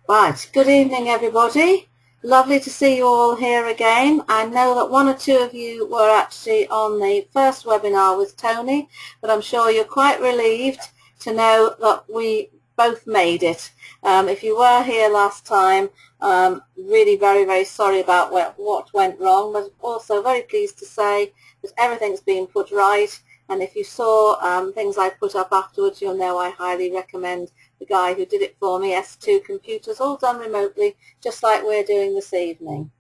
Right, good evening everybody. Lovely to see you all here again. I know that one or two of you were actually on the first webinar with Tony, but I'm sure you're quite relieved to know that we both made it. If you were here last time, really very sorry about what went wrong, but also very pleased to say that everything's been put right. And if you saw things I put up afterwards, you'll know I highly recommend the guy who did it for me, S2 Computers, all done remotely, just like we're doing this evening.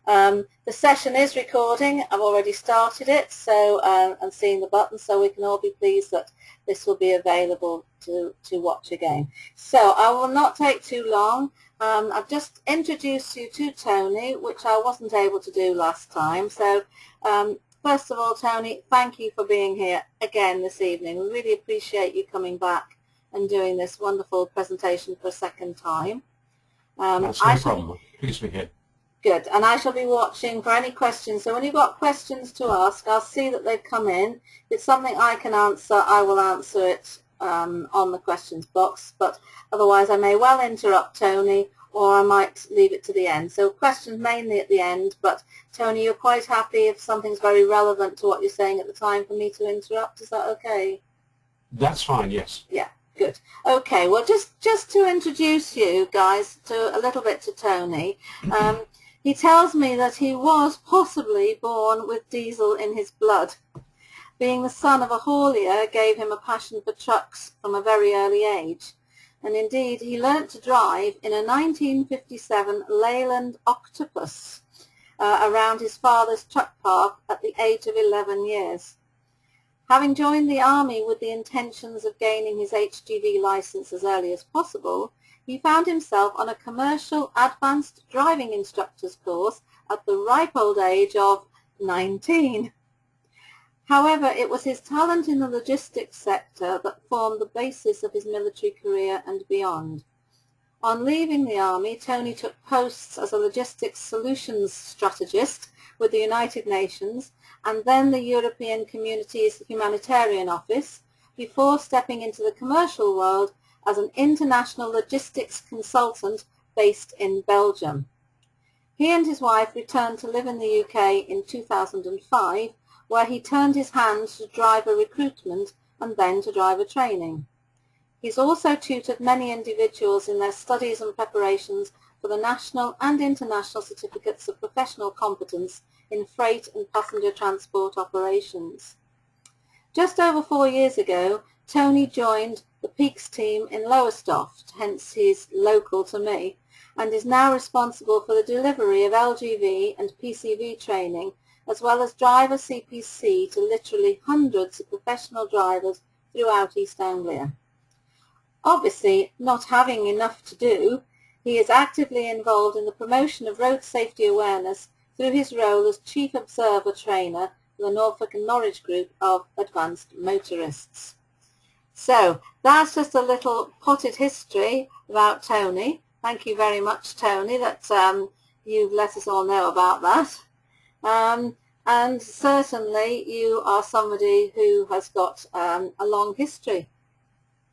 The session is recording. I've already started it, so and seeing the button, so we can all be pleased that this will be available to watch again. So I will not take too long. I've just introduced you to Tony, which I wasn't able to do last time. So first of all, Tony, thank you for being here again this evening. We really appreciate you coming back and doing this wonderful presentation for a second time. That's no problem. Pleased to be here. Good. And I shall be watching for any questions. So when you've got questions to ask, I'll see that they've come in. If it's something I can answer, I will answer it on the questions box. But otherwise, I may well interrupt Tony, or I might leave it to the end. So questions mainly at the end. But Tony, you're quite happy if something's very relevant to what you're saying at the time for me to interrupt. Is that okay? That's fine, yes. Yeah. Good. Okay, well, just to introduce you guys to a little bit to Tony, he tells me that he was possibly born with diesel in his blood. Being the son of a haulier gave him a passion for trucks from a very early age. And indeed, he learnt to drive in a 1957 Leyland Octopus around his father's truck park at the age of 11 years. Having joined the army with the intentions of gaining his HGV license as early as possible, he found himself on a commercial advanced driving instructor's course at the ripe old age of 19. However, it was his talent in the logistics sector that formed the basis of his military career and beyond. On leaving the army, Tony took posts as a logistics solutions strategist with the United Nations and then the European Community's Humanitarian Office, before stepping into the commercial world as an international logistics consultant based in Belgium. He and his wife returned to live in the UK in 2005, where he turned his hand to driver recruitment and then to driver training. He's also tutored many individuals in their studies and preparations for the national and international certificates of professional competence in freight and passenger transport operations. Just over 4 years ago, Tony joined the Peaks team in Lowestoft, hence he's local to me, and is now responsible for the delivery of LGV and PCV training, as well as driver CPC to literally hundreds of professional drivers throughout East Anglia. Obviously, not having enough to do, he is actively involved in the promotion of road safety awareness through his role as Chief Observer Trainer for the Norfolk and Norwich Group of Advanced Motorists. So that's just a little potted history about Tony. Thank you very much, Tony, that you've let us all know about that. And certainly you are somebody who has got a long history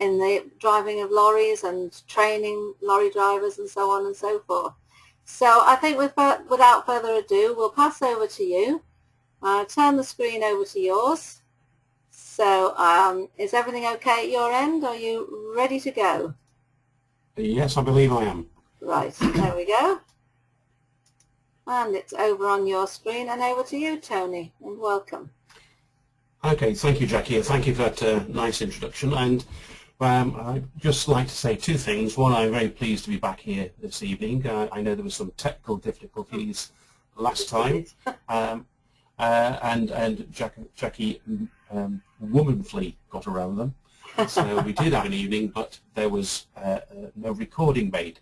in the driving of lorries and training lorry drivers and so on and so forth. So I think without further ado, we'll pass over to you. Turn the screen over to yours. So is everything okay at your end? Are you ready to go? Yes, I believe I am. Right, there we go. And it's over on your screen, and over to you, Tony, and welcome. Okay, thank you, Jackie, and thank you for that nice introduction. And I'd just like to say two things. One, I'm very pleased to be back here this evening. I know there were some technical difficulties last time, and Jackie womanfully got around them. So we did have an evening, but there was no recording made.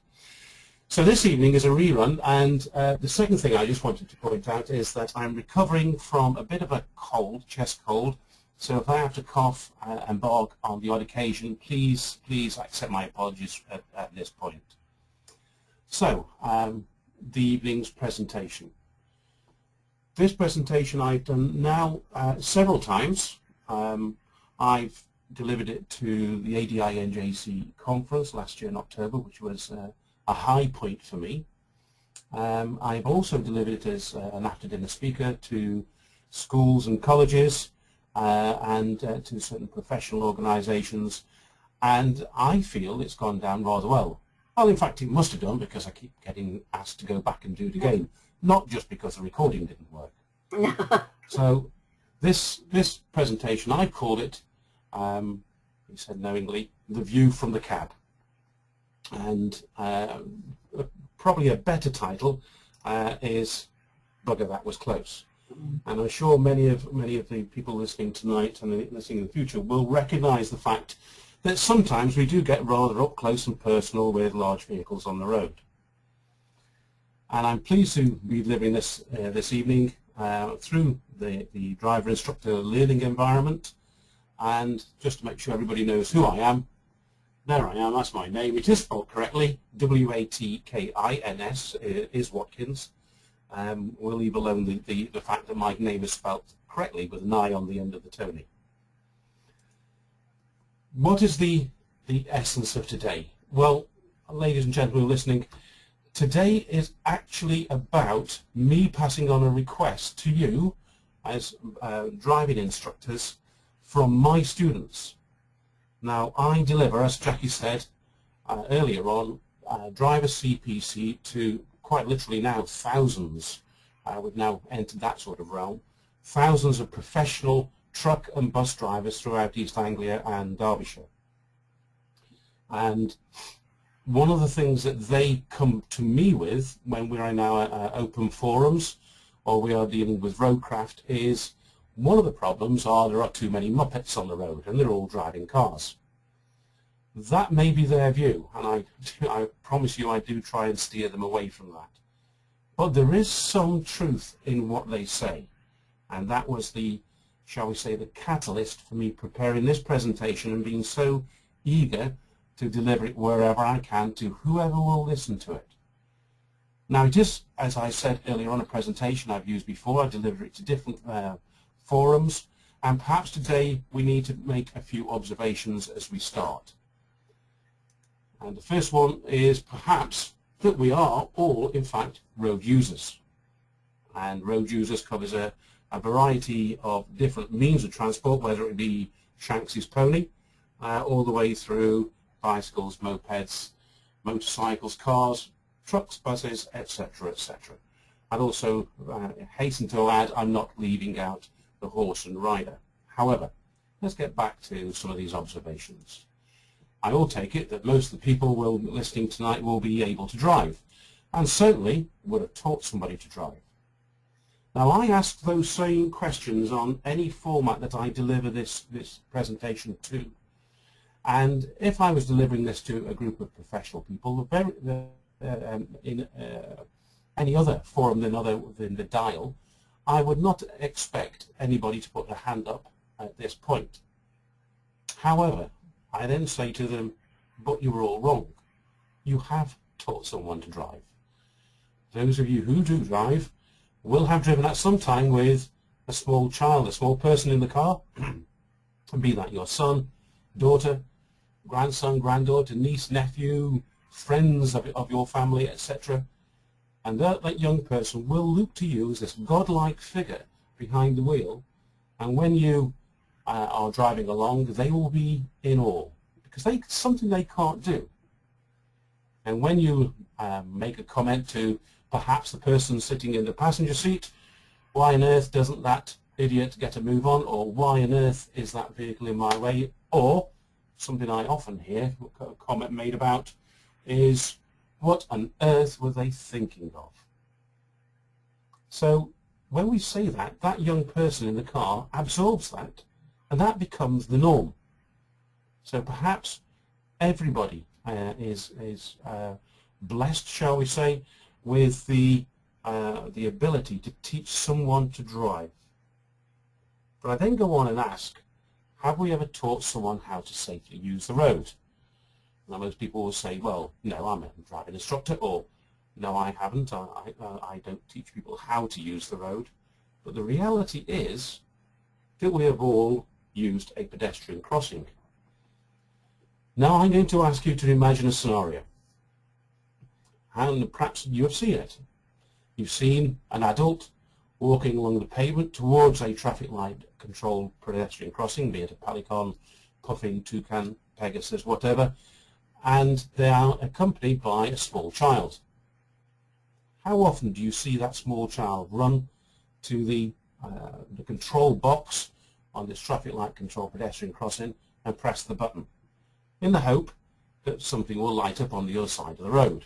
So this evening is a rerun, and the second thing I just wanted to point out is that I'm recovering from a bit of a cold, chest cold. So if I have to cough and bark on the odd occasion, please accept my apologies at this point. So, the evening's presentation. This presentation I've done now several times. I've delivered it to the ADI NJC conference last year in October, which was a high point for me. I've also delivered it as an after-dinner speaker to schools and colleges and to certain professional organisations, and I feel it's gone down rather well. Well, in fact, it must have done, because I keep getting asked to go back and do it again, not just because the recording didn't work. So this presentation, I called it, he said knowingly, The View from the Cab. And probably a better title is Bugger That Was Close. And I'm sure many of the people listening tonight and listening in the future will recognise the fact that sometimes we do get rather up close and personal with large vehicles on the road. And I'm pleased to be delivering this this evening through the driver instructor learning environment. And just to make sure everybody knows who I am, there I am, that's my name. It is spelled correctly, W-A-T-K-I-N-S is Watkins. We'll leave alone the fact that my name is spelled correctly with an I on the end of the Toni. What is the essence of today? Well, ladies and gentlemen listening, today is actually about me passing on a request to you as driving instructors from my students. Now, I deliver, as Jackie said earlier on, driver CPC to quite literally now thousands. We've now entered that sort of realm. Thousands of professional truck and bus drivers throughout East Anglia and Derbyshire. And one of the things that they come to me with when we are in our open forums or we are dealing with roadcraft is, one of the problems are there are too many Muppets on the road and they're all driving cars. That may be their view, and I promise you I do try and steer them away from that. But there is some truth in what they say, and that was the, shall we say, the catalyst for me preparing this presentation and being so eager to deliver it wherever I can to whoever will listen to it. Now, it is, as I said earlier on, a presentation I've used before. I deliver it to different forums, and perhaps today we need to make a few observations as we start. And the first one is perhaps that we are all, in fact, road users. And road users covers a variety of different means of transport, whether it be Shanks's pony, all the way through bicycles, mopeds, motorcycles, cars, trucks, buses, etc., etc. I'd also hasten to add, I'm not leaving out the horse and rider. However, let's get back to some of these observations. I will take it that most of the people listening tonight will be able to drive, and certainly would have taught somebody to drive. Now, I ask those same questions on any format that I deliver this presentation to. And if I was delivering this to a group of professional people, in any other forum than the dial, I would not expect anybody to put their hand up at this point. However, I then say to them, but you're all wrong. You have taught someone to drive. Those of you who do drive will have driven at some time with a small child, a small person in the car, be that your son, daughter, grandson, granddaughter, niece, nephew, friends of your family, etc. And that young person will look to you as this godlike figure behind the wheel, and when you are driving along, they will be in awe, because something they can't do. And when you make a comment to perhaps the person sitting in the passenger seat, why on earth doesn't that idiot get a move on, or why on earth is that vehicle in my way, or something I often hear a comment made about is, what on earth were they thinking of? So when we say that, that young person in the car absorbs that, and that becomes the norm. So perhaps everybody is blessed, shall we say, with the ability to teach someone to drive. But I then go on and ask, have we ever taught someone how to safely use the road? Now, most people will say, well, no, I'm a driving instructor, or no, I haven't. I don't teach people how to use the road. But the reality is that we have all used a pedestrian crossing. Now I'm going to ask you to imagine a scenario. and perhaps you have seen it. You've seen an adult walking along the pavement towards a traffic light controlled pedestrian crossing, be it a pelican, puffin, toucan, pegasus, whatever, and they are accompanied by a small child. How often do you see that small child run to the control box on this traffic light controlled pedestrian crossing and press the button in the hope that something will light up on the other side of the road?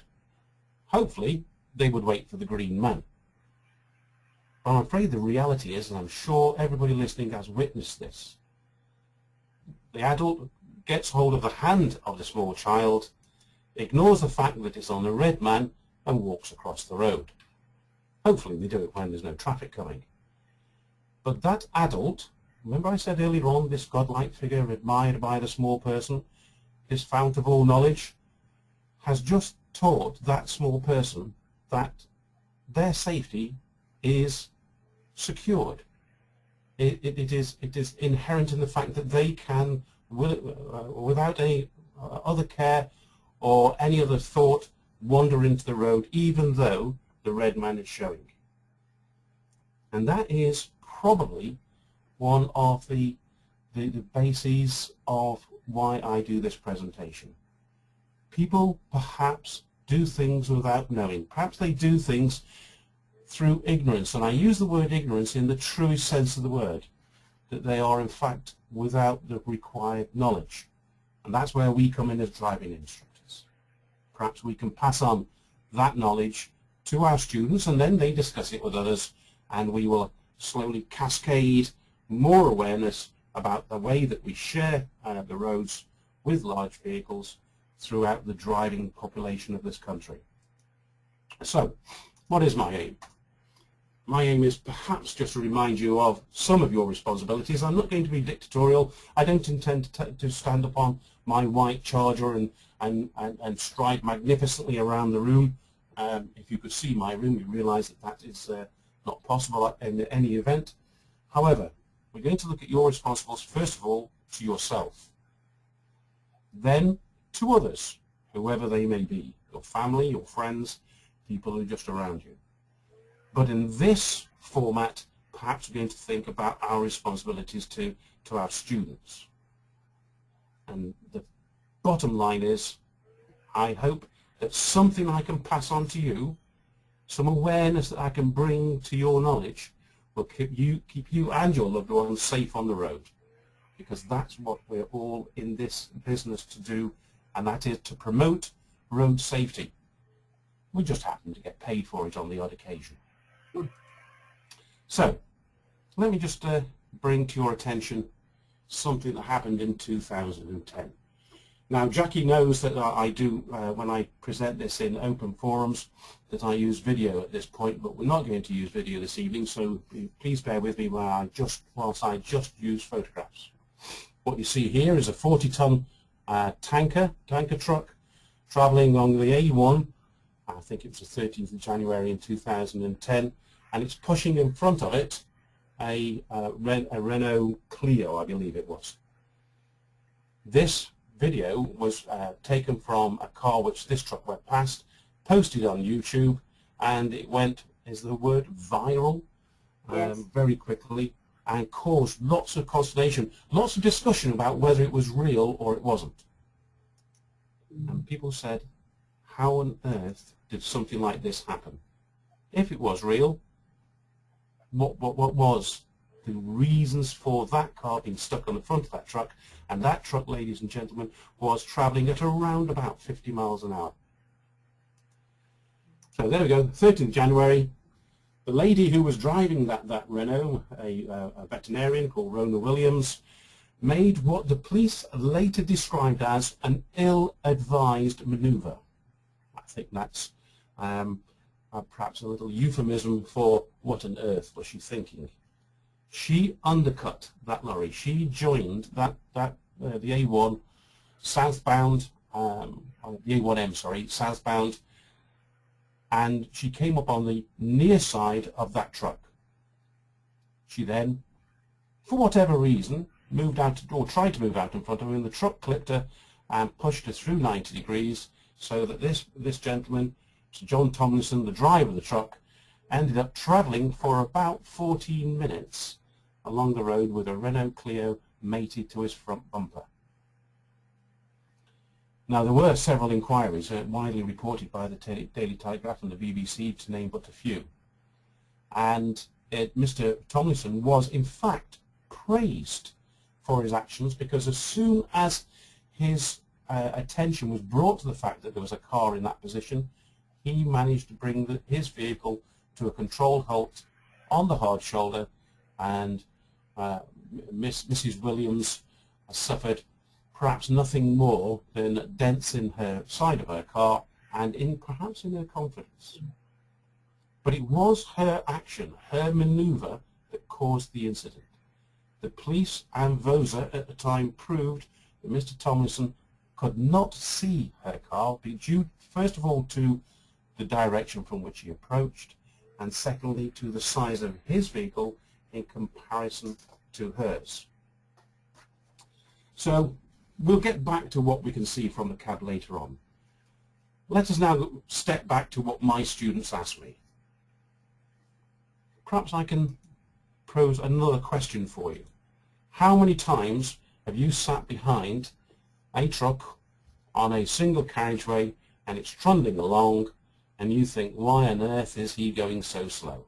Hopefully they would wait for the green man. But I'm afraid the reality is, and I'm sure everybody listening has witnessed this, the adult gets hold of the hand of the small child, ignores the fact that it's on the red man, and walks across the road. Hopefully they do it when there's no traffic coming. But that adult, remember I said earlier on, this godlike figure admired by the small person, this fount of all knowledge, has just taught that small person that their safety is secured. It is inherent in the fact that they can, without any other care or any other thought, wander into the road even though the red man is showing. And that is probably one of the bases of why I do this presentation. People perhaps do things without knowing. Perhaps they do things through ignorance, and I use the word ignorance in the truest sense of the word, that they are in fact without the required knowledge. And that's where we come in as driving instructors. Perhaps we can pass on that knowledge to our students, and then they discuss it with others, and we will slowly cascade more awareness about the way that we share the roads with large vehicles throughout the driving population of this country. So, what is my aim? My aim is perhaps just to remind you of some of your responsibilities. I'm not going to be dictatorial. I don't intend to stand upon my white charger and stride magnificently around the room. If you could see my room, you realise that that is not possible in any event. However, we're going to look at your responsibilities, first of all, to yourself, then to others, whoever they may be, your family, your friends, people who are just around you. But in this format, perhaps we're going to think about our responsibilities to our students. And the bottom line is, I hope that something I can pass on to you, some awareness that I can bring to your knowledge, will keep you and your loved ones safe on the road. Because that's what we're all in this business to do, and that is to promote road safety. We just happen to get paid for it on the odd occasion. So, let me just bring to your attention something that happened in 2010. Now, Jackie knows that I do, when I present this in open forums, that I use video at this point, but we're not going to use video this evening, so please bear with me whilst I just use photographs. What you see here is a 40-ton tanker truck travelling along the A1. I think it was the 13th of January in 2010, and it's pushing in front of it a Renault Clio, I believe it was. This video was taken from a car which this truck went past, posted on YouTube, and it went, is the word viral, yes, very quickly, and caused lots of consternation, lots of discussion about whether it was real or it wasn't. And people said, how on earth did something like this happen? If it was real, what was the reasons for that car being stuck on the front of that truck? And that truck, ladies and gentlemen, was travelling at around about 50 miles an hour. So there we go, 13th January. The lady who was driving that Renault, a veterinarian called Rona Williams, made what the police later described as an ill-advised manoeuvre. I think that's perhaps a little euphemism for what on earth was she thinking. She undercut that lorry. She joined the A1 southbound, the A1M, sorry, southbound, and she came up on the near side of that truck. She then, for whatever reason, moved out, or tried to move out in front of her, and the truck clipped her and pushed her through 90 degrees, so that this gentleman So John Tomlinson, the driver of the truck, ended up travelling for about 14 minutes along the road with a Renault Clio mated to his front bumper. Now, there were several inquiries widely reported by the Daily Telegraph and the BBC, to name but a few. And Mr. Tomlinson was, in fact, praised for his actions, because as soon as his attention was brought to the fact that there was a car in that position, he managed to bring his vehicle to a controlled halt on the hard shoulder, and Mrs. Williams suffered perhaps nothing more than dents in her side of her car and perhaps in her confidence. But it was her action, her manoeuvre, that caused the incident. The police and VOSA at the time proved that Mr. Tomlinson could not see her car, due first of all to the direction from which he approached, and secondly to the size of his vehicle in comparison to hers. So we'll get back to what we can see from the cab later on. Let us now step back to what my students asked me. Perhaps I can pose another question for you. How many times have you sat behind a truck on a single carriageway and it's trundling along and you think, why on earth is he going so slow?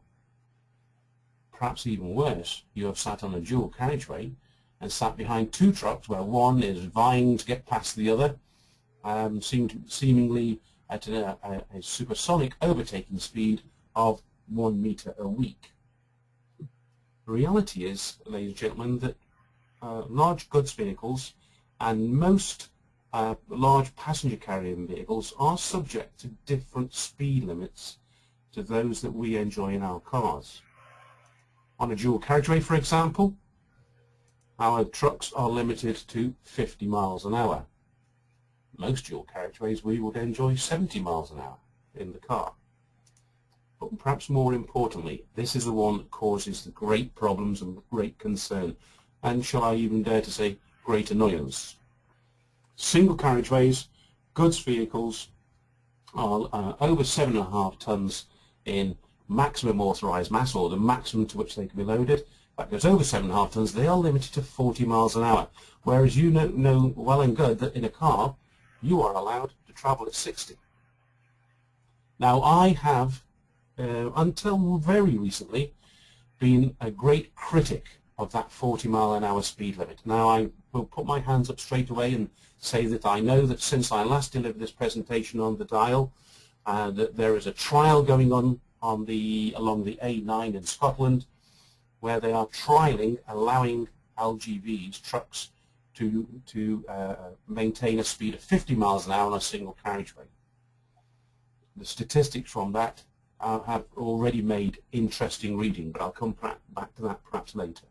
Perhaps even worse, you have sat on a dual carriageway and sat behind two trucks where one is vying to get past the other, seemingly at a supersonic overtaking speed of 1 metre a week. The reality is, ladies and gentlemen, that large goods vehicles and most large passenger carrying vehicles are subject to different speed limits to those that we enjoy in our cars. On a dual carriageway, for example, our trucks are limited to 50 miles an hour. Most dual carriageways we would enjoy 70 miles an hour in the car. But perhaps more importantly, this is the one that causes the great problems and great concern, and shall I even dare to say, great annoyance. Single carriageways, goods vehicles are over 7.5 tonnes in maximum authorised mass, or the maximum to which they can be loaded. That goes over 7.5 tonnes, they are limited to 40 miles an hour, whereas you know well and good that in a car you are allowed to travel at 60. Now, I have until very recently been a great critic of that 40 mile an hour speed limit. Now, I will put my hands up straight away and say that I know that since I last delivered this presentation on the dial, that there is a trial going on along the A9 in Scotland, where they are trialling allowing LGVs, trucks, to maintain a speed of 50 miles an hour on a single carriageway. The statistics from that have already made interesting reading, but I'll come back to that perhaps later.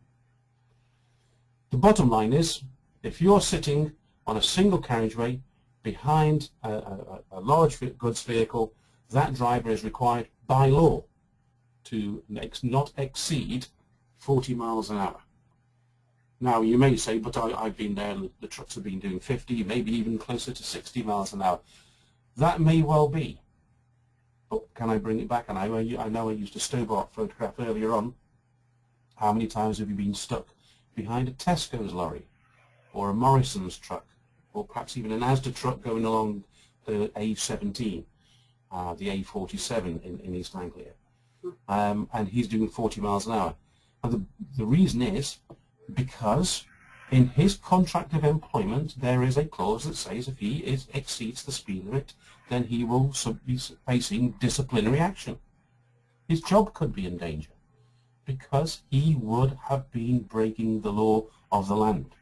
The bottom line is, if you're sitting on a single carriageway behind a large goods vehicle, that driver is required by law to not exceed 40 miles an hour. Now, you may say, but I've been there and the trucks have been doing 50, maybe even closer to 60 miles an hour. That may well be. But can I bring it back? And I know I used a Stobart photograph earlier on. How many times have you been stuck behind a Tesco's lorry, or a Morrison's truck, or perhaps even an Asda truck going along the A17, the A47 in East Anglia, and he's doing 40 miles an hour? And the reason is because in his contract of employment there is a clause that says if he exceeds the speed limit, then he will be facing disciplinary action. His job could be in danger because he would have been breaking the law of the land.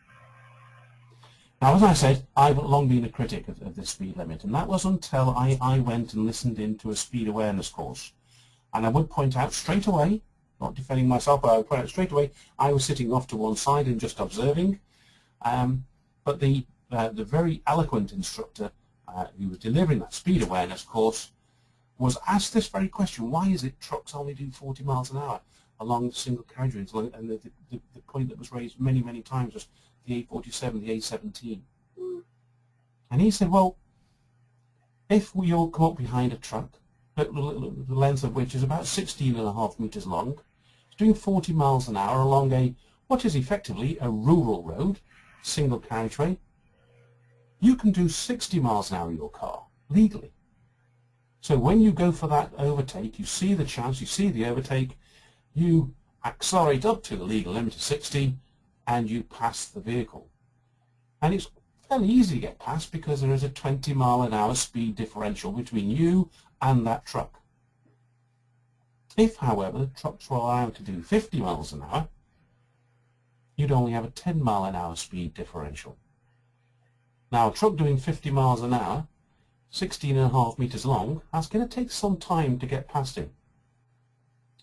Now, as I said, I've long been a critic of this speed limit, and that was until I went and listened into a speed awareness course. And I would point out straight away, not defending myself, but I would point out straight away, I was sitting off to one side and just observing. But the very eloquent instructor who was delivering that speed awareness course was asked this very question: why is it trucks only do 40 miles an hour along single carriageways? And the point that was raised many, many times was the A47, the A17. And he said, well, if we all come up behind a truck the length of which is about 16.5 meters long. It's doing 40 miles an hour along what is effectively a rural road, single carriageway. You can do 60 miles an hour in your car, legally. So when you go for that overtake, you see the chance, you see the overtake, you accelerate up to the legal limit of 60, and you pass the vehicle. And it's fairly easy to get past because there is a 20 mile an hour speed differential between you and that truck. If, however, the trucks were allowed to do 50 miles an hour, you'd only have a 10 mile an hour speed differential. Now, a truck doing 50 miles an hour, 16.5 meters long, that's going to take some time to get past him.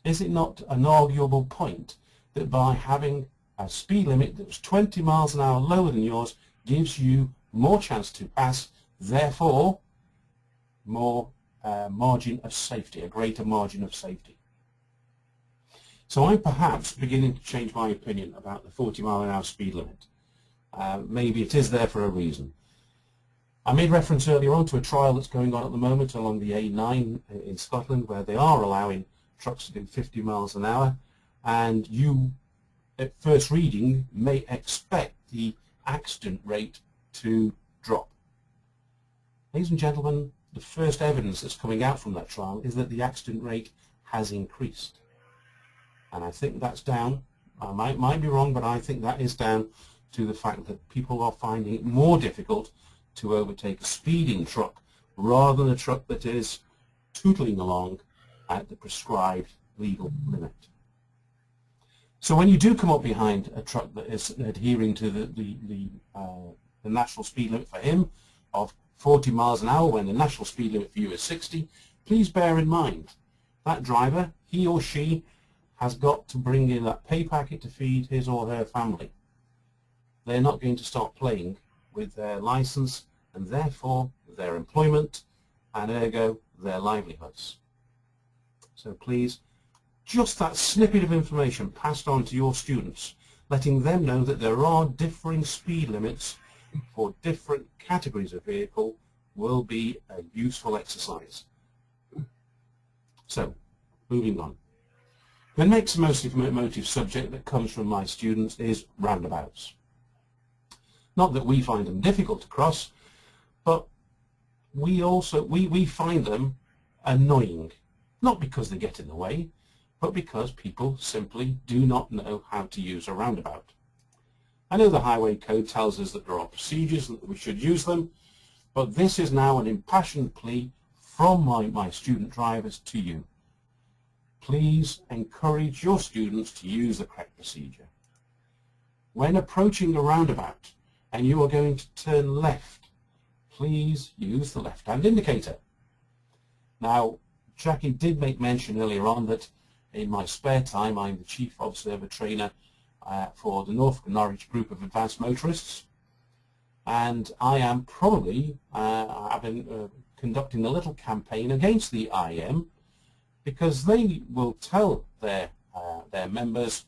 Is it not an arguable point that by having a speed limit that's 20 miles an hour lower than yours gives you more chance to pass, therefore more margin of safety, a greater margin of safety? So I'm perhaps beginning to change my opinion about the 40 mile an hour speed limit. Maybe it is there for a reason. I made reference earlier on to a trial that's going on at the moment along the A9 in Scotland, where they are allowing trucks to do 50 miles an hour, and you at first reading may expect the accident rate to drop. Ladies and gentlemen, the first evidence that's coming out from that trial is that the accident rate has increased. And I think that's down, I might be wrong, but I think that is down to the fact that people are finding it more difficult to overtake a speeding truck rather than a truck that is tootling along at the prescribed legal limit. So when you do come up behind a truck that is adhering to the national speed limit for him of 40 miles an hour when the national speed limit for you is 60, please bear in mind that driver, he or she, has got to bring in that pay packet to feed his or her family. They're not going to start playing with their license and therefore their employment and ergo their livelihoods. So please, just that snippet of information passed on to your students, letting them know that there are differing speed limits for different categories of vehicle, will be a useful exercise. So, moving on. The next most emotive subject that comes from my students is roundabouts. Not that we find them difficult to cross, but we find them annoying. Not because they get in the way, but because people simply do not know how to use a roundabout. I know the highway code tells us that there are procedures and that we should use them, but this is now an impassioned plea from my student drivers to you. Please encourage your students to use the correct procedure. When approaching a roundabout and you are going to turn left, please use the left-hand indicator. Now, Jackie did make mention earlier on that in my spare time I'm the Chief Observer Trainer for the Norfolk and Norwich Group of Advanced Motorists, and I am probably conducting a little campaign against the IM, because they will tell their members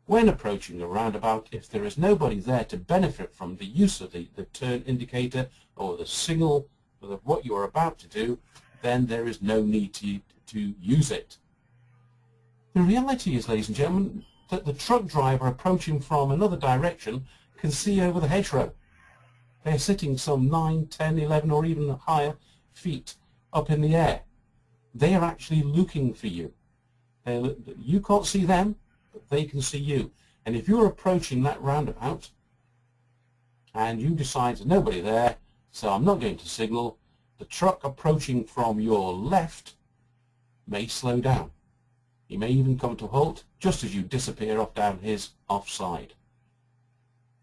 when approaching a roundabout, if there is nobody there to benefit from the use of the turn indicator or the signal of what you are about to do, then there is no need to use it. The reality is, ladies and gentlemen, that the truck driver approaching from another direction can see over the hedgerow. They're sitting some 9, 10, 11 or even higher feet up in the air. They are actually looking for you. You can't see them, but they can see you. And if you're approaching that roundabout and you decide there's nobody there, so I'm not going to signal, the truck approaching from your left may slow down. He may even come to a halt just as you disappear off down his offside.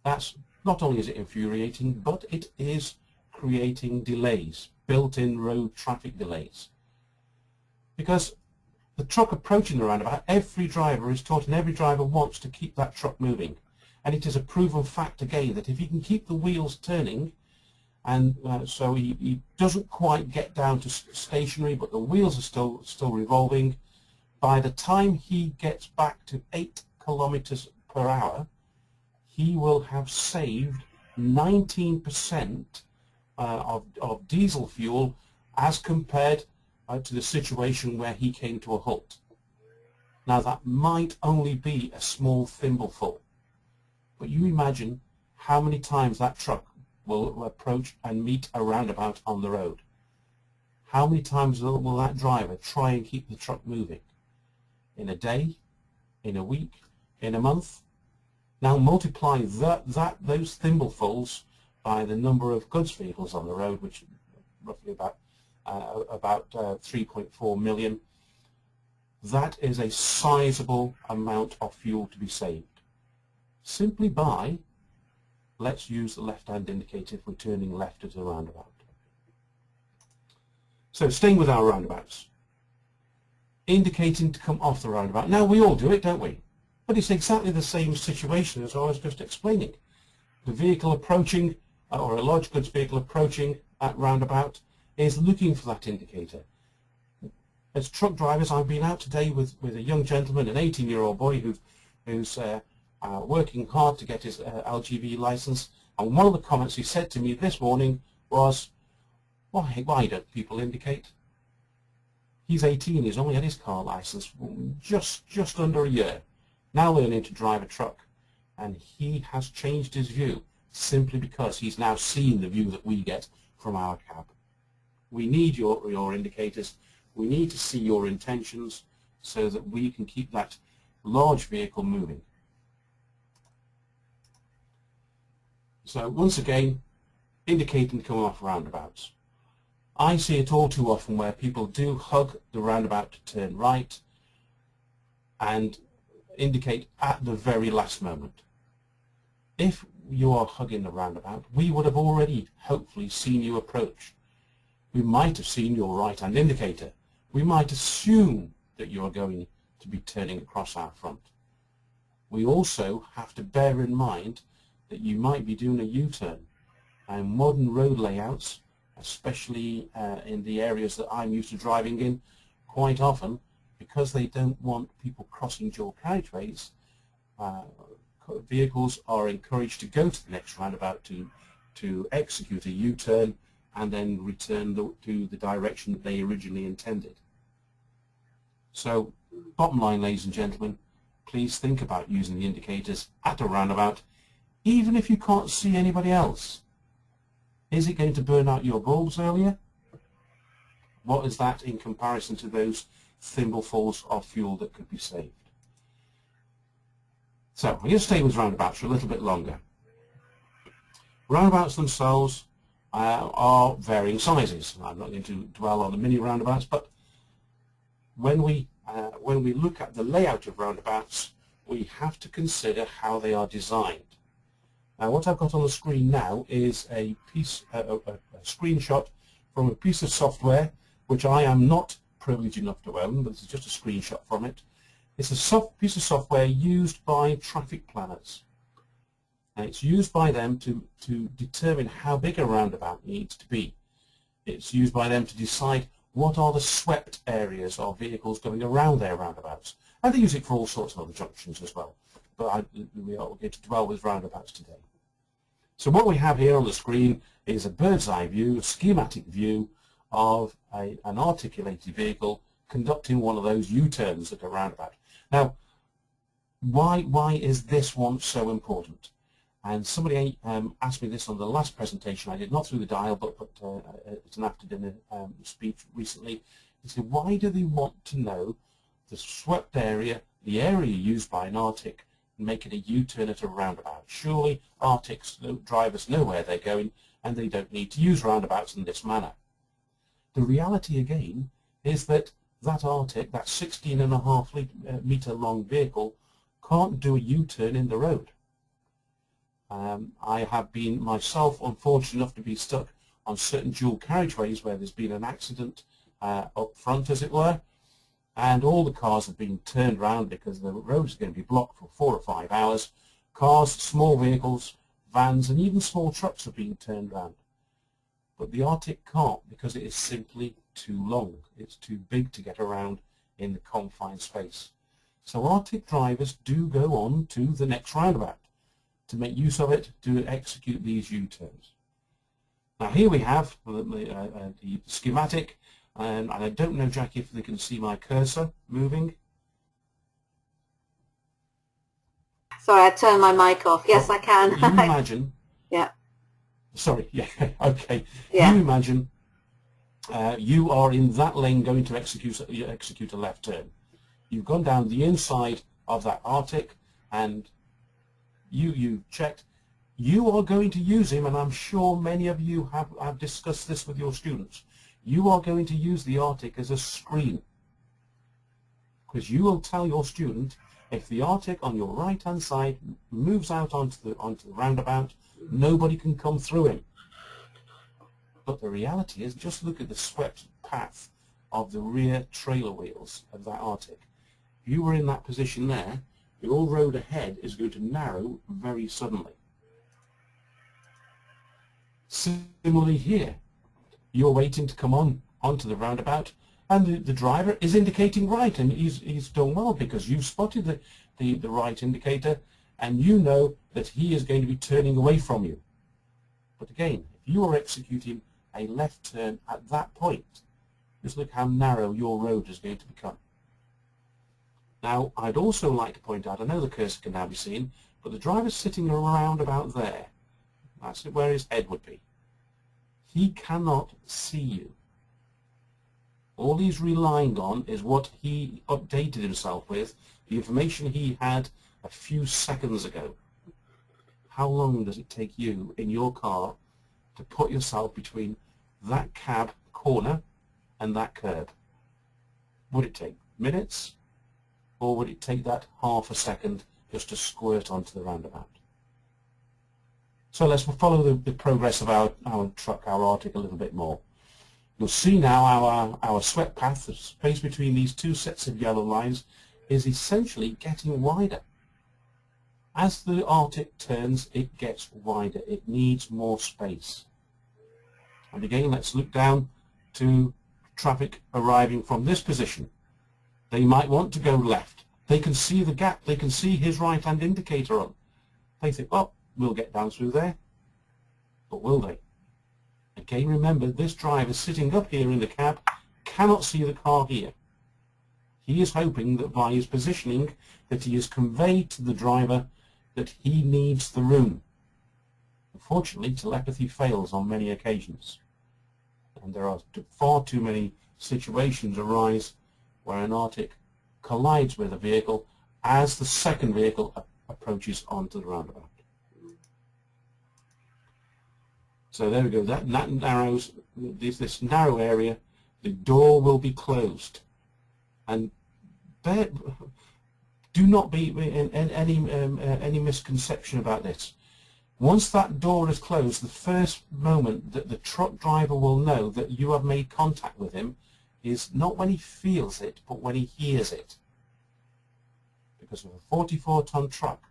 That's not only is it infuriating, but it is creating delays, built-in road traffic delays. Because the truck approaching the roundabout, every driver is taught and every driver wants to keep that truck moving. And it is a proven fact again that if he can keep the wheels turning, and so he doesn't quite get down to stationary, but the wheels are still revolving, by the time he gets back to 8 kilometers per hour, he will have saved 19% of diesel fuel as compared to the situation where he came to a halt. Now that might only be a small thimbleful, but you imagine how many times that truck will approach and meet a roundabout on the road. How many times will that driver try and keep the truck moving? In a day? In a week? In a month? Now multiply those thimblefuls by the number of goods vehicles on the road, which is roughly about 3.4 million. That is a sizable amount of fuel to be saved. Simply by, let's use the left-hand indicator if we're turning left at a roundabout. So staying with our roundabouts, indicating to come off the roundabout. Now we all do it, don't we? But it's exactly the same situation as I was just explaining. The vehicle approaching, or a large goods vehicle approaching that roundabout, is looking for that indicator. As truck drivers, I've been out today with a young gentleman, an 18-year-old boy who's working hard to get his LGV license, and one of the comments he said to me this morning was, why don't people indicate? He's 18, he's only had his car license just under a year, now learning to drive a truck, and he has changed his view simply because he's now seen the view that we get from our cab. We need your indicators. We need to see your intentions so that we can keep that large vehicle moving. So once again, indicating coming off roundabouts. I see it all too often where people do hug the roundabout to turn right and indicate at the very last moment. If you are hugging the roundabout, we would have already hopefully seen you approach. We might have seen your right-hand indicator. We might assume that you are going to be turning across our front. We also have to bear in mind that you might be doing a U-turn, and modern road layouts, especially in the areas that I'm used to driving in, quite often, because they don't want people crossing dual carriageways, vehicles are encouraged to go to the next roundabout to execute a U-turn and then return to the direction that they originally intended. So, bottom line, ladies and gentlemen, please think about using the indicators at a roundabout, even if you can't see anybody else. Is it going to burn out your bulbs earlier? What is that in comparison to those thimblefuls of fuel that could be saved? So, I'm going to stay with roundabouts for a little bit longer. Roundabouts themselves are varying sizes. I'm not going to dwell on the mini roundabouts, but when we look at the layout of roundabouts, we have to consider how they are designed. Now, what I've got on the screen now is a screenshot from a piece of software which I am not privileged enough to own, but this is just a screenshot from it. It's a piece of software used by traffic planners. And it's used by them to determine how big a roundabout needs to be. It's used by them to decide what are the swept areas of vehicles going around their roundabouts. And they use it for all sorts of other junctions as well. But we are going to dwell with roundabouts today. So what we have here on the screen is a bird's eye view, a schematic view of an articulated vehicle conducting one of those U-turns at a roundabout. Now, why is this one so important? And somebody asked me this on the last presentation. I did not through the dial, but it's an after-dinner speech recently. He said, why do they want to know the swept area, the area used by an Arctic, making a U-turn at a roundabout? Surely Arctic drivers know where they're going, and they don't need to use roundabouts in this manner. The reality, again, is that Arctic, that 16.5 metre long vehicle, can't do a U-turn in the road. I have been myself unfortunate enough to be stuck on certain dual carriageways where there's been an accident up front, as it were, and all the cars have been turned around because the road is going to be blocked for 4 or 5 hours. Cars, small vehicles, vans, and even small trucks have been turned around. But the Arctic can't because it is simply too long. It's too big to get around in the confined space. So Arctic drivers do go on to the next roundabout to make use of it to execute these U-turns. Now here we have the schematic. And I don't know, Jackie, if they can see my cursor moving. Sorry, I turned my mic off. Yes, I can. You imagine. Yeah. Sorry. Yeah. Okay. Yeah. You imagine you are in that lane going to execute a left turn. You've gone down the inside of that Arctic, and you checked. You are going to use him, and I'm sure many of you have discussed this with your students. You are going to use the Arctic as a screen, because you will tell your student, if the Arctic on your right-hand side moves out onto the roundabout, nobody can come through him. But the reality is, just look at the swept path of the rear trailer wheels of that Arctic. If you were in that position there, your road ahead is going to narrow very suddenly. Similarly here, you're waiting to come onto the roundabout, and the driver is indicating right, and he's done well because you've spotted the right indicator, and you know that he is going to be turning away from you. But again, if you are executing a left turn at that point, just look how narrow your road is going to become. Now, I'd also like to point out, I know the cursor can now be seen, but the driver's sitting around about there. That's where his head would be. He cannot see you. All he's relying on is what he updated himself with, the information he had a few seconds ago. How long does it take you in your car to put yourself between that cab corner and that curb? Would it take minutes, or would it take that half a second just to squirt onto the roundabout? So let's follow the progress of our truck, our Arctic, a little bit more. You'll see now our swept path, the space between these two sets of yellow lines, is essentially getting wider. As the Arctic turns, it gets wider. It needs more space. And again, let's look down to traffic arriving from this position. They might want to go left. They can see the gap. They can see his right-hand indicator on. They think, oh, we'll get down through there. But will they? Again, remember, this driver sitting up here in the cab cannot see the car here. He is hoping that by his positioning that he has conveyed to the driver that he needs the room. Unfortunately, telepathy fails on many occasions. And there are far too many situations arise where an Arctic collides with a vehicle as the second vehicle approaches onto the roundabout. So there we go, that narrows, this narrow area, the door will be closed. And there, do not be in any misconception about this. Once that door is closed, the first moment that the truck driver will know that you have made contact with him is not when he feels it, but when he hears it. Because if a 44-ton truck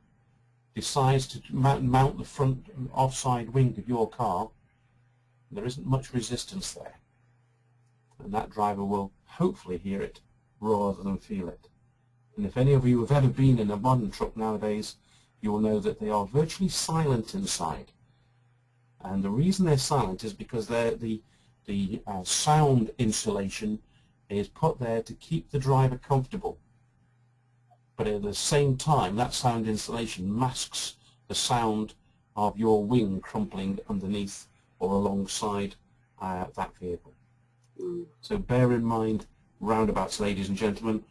decides to mount the front offside wing of your car, there isn't much resistance there. And that driver will hopefully hear it rather than feel it. And if any of you have ever been in a modern truck nowadays, you will know that they are virtually silent inside. And the reason they're silent is because the sound insulation is put there to keep the driver comfortable. But at the same time, that sound insulation masks the sound of your wing crumpling underneath or alongside that vehicle. So bear in mind, roundabouts, ladies and gentlemen,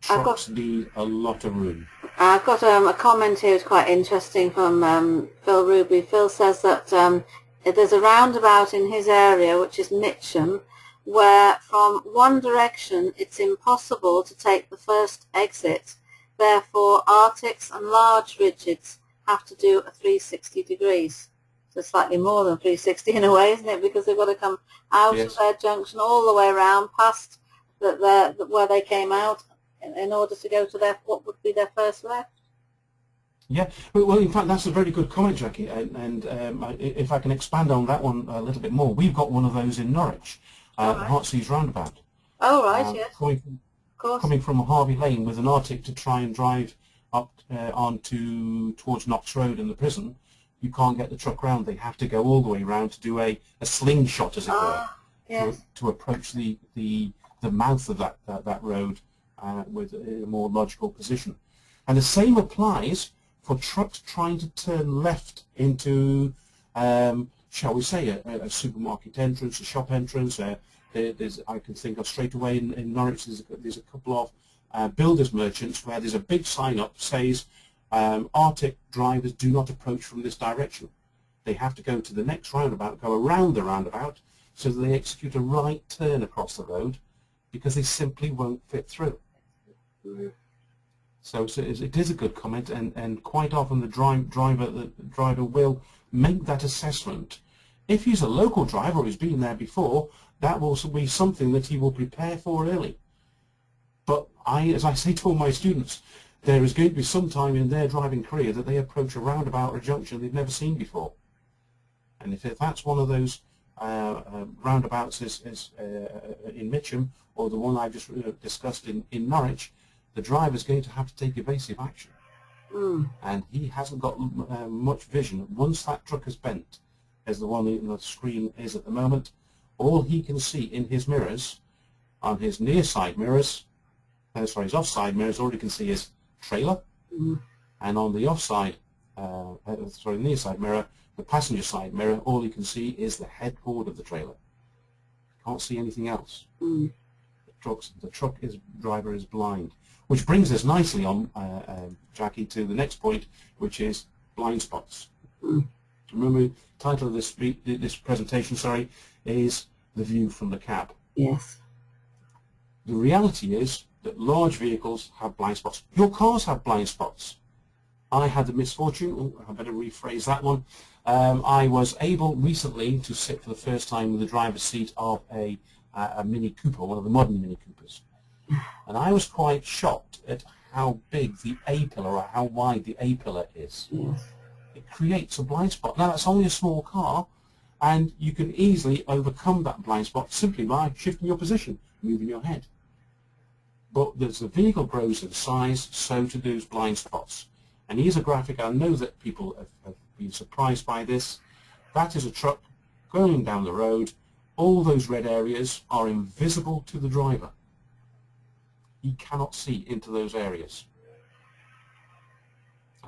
trucks need a lot of room. I've got a comment here that's quite interesting from Phil Ruby. Phil says that there's a roundabout in his area, which is Mitcham, where from one direction it's impossible to take the first exit. Therefore, Arctics and large rigids have to do a 360 degrees. So slightly more than 360 in a way, isn't it? Because they've got to come out of their junction all the way around past where they came out in order to go to what would be their first left. Yeah, well, in fact, that's a very good comment, Jackie. And if I can expand on that one a little bit more, we've got one of those in Norwich, the Heartsease roundabout. Oh, right, yes. Coming from Harvey Lane with an Arctic to try and drive up towards Knox Road and the prison. You can't get the truck round. They have to go all the way round to do a slingshot, as it were. Yes. to approach the mouth of that road with a more logical position. And the same applies for trucks trying to turn left into, shall we say, a supermarket entrance, a shop entrance. I can think of straight away in Norwich, there's a couple of builders merchants where there's a big sign up says, Arctic drivers do not approach from this direction. They have to go to the next roundabout, go around the roundabout, so that they execute a right turn across the road, because they simply won't fit through. So it is a good comment, and quite often the driver will make that assessment. If he's a local driver who's been there before, that will be something that he will prepare for early. But as I say to all my students, there is going to be some time in their driving career that they approach a roundabout or a junction they've never seen before. And if that's one of those roundabouts in Mitcham, or the one I've just discussed in Norwich, the driver's going to have to take evasive action. And he hasn't got much vision. Once that truck is bent, as the one on the screen is at the moment, all he can see in his mirrors, on his near side mirrors, his offside mirrors, all he can see is trailer, and on the offside, near side mirror, the passenger side mirror, all he can see is the headboard of the trailer. Can't see anything else. The driver is blind. Which brings us nicely on, Jackie, to the next point, which is blind spots. Remember, the title of this presentation, is The View from the Cab. Yes. The reality is that large vehicles have blind spots. Your cars have blind spots. I had the misfortune, I better rephrase that one, I was able recently to sit for the first time in the driver's seat of a Mini Cooper, one of the modern Mini Coopers. And I was quite shocked at how big the A-pillar, or how wide the A-pillar is. Yes. It creates a blind spot. Now, that's only a small car, and you can easily overcome that blind spot simply by shifting your position, moving your head. But as the vehicle grows in size, so do those blind spots. And here's a graphic. I know that people have been surprised by this. That is a truck going down the road. All those red areas are invisible to the driver. He cannot see into those areas.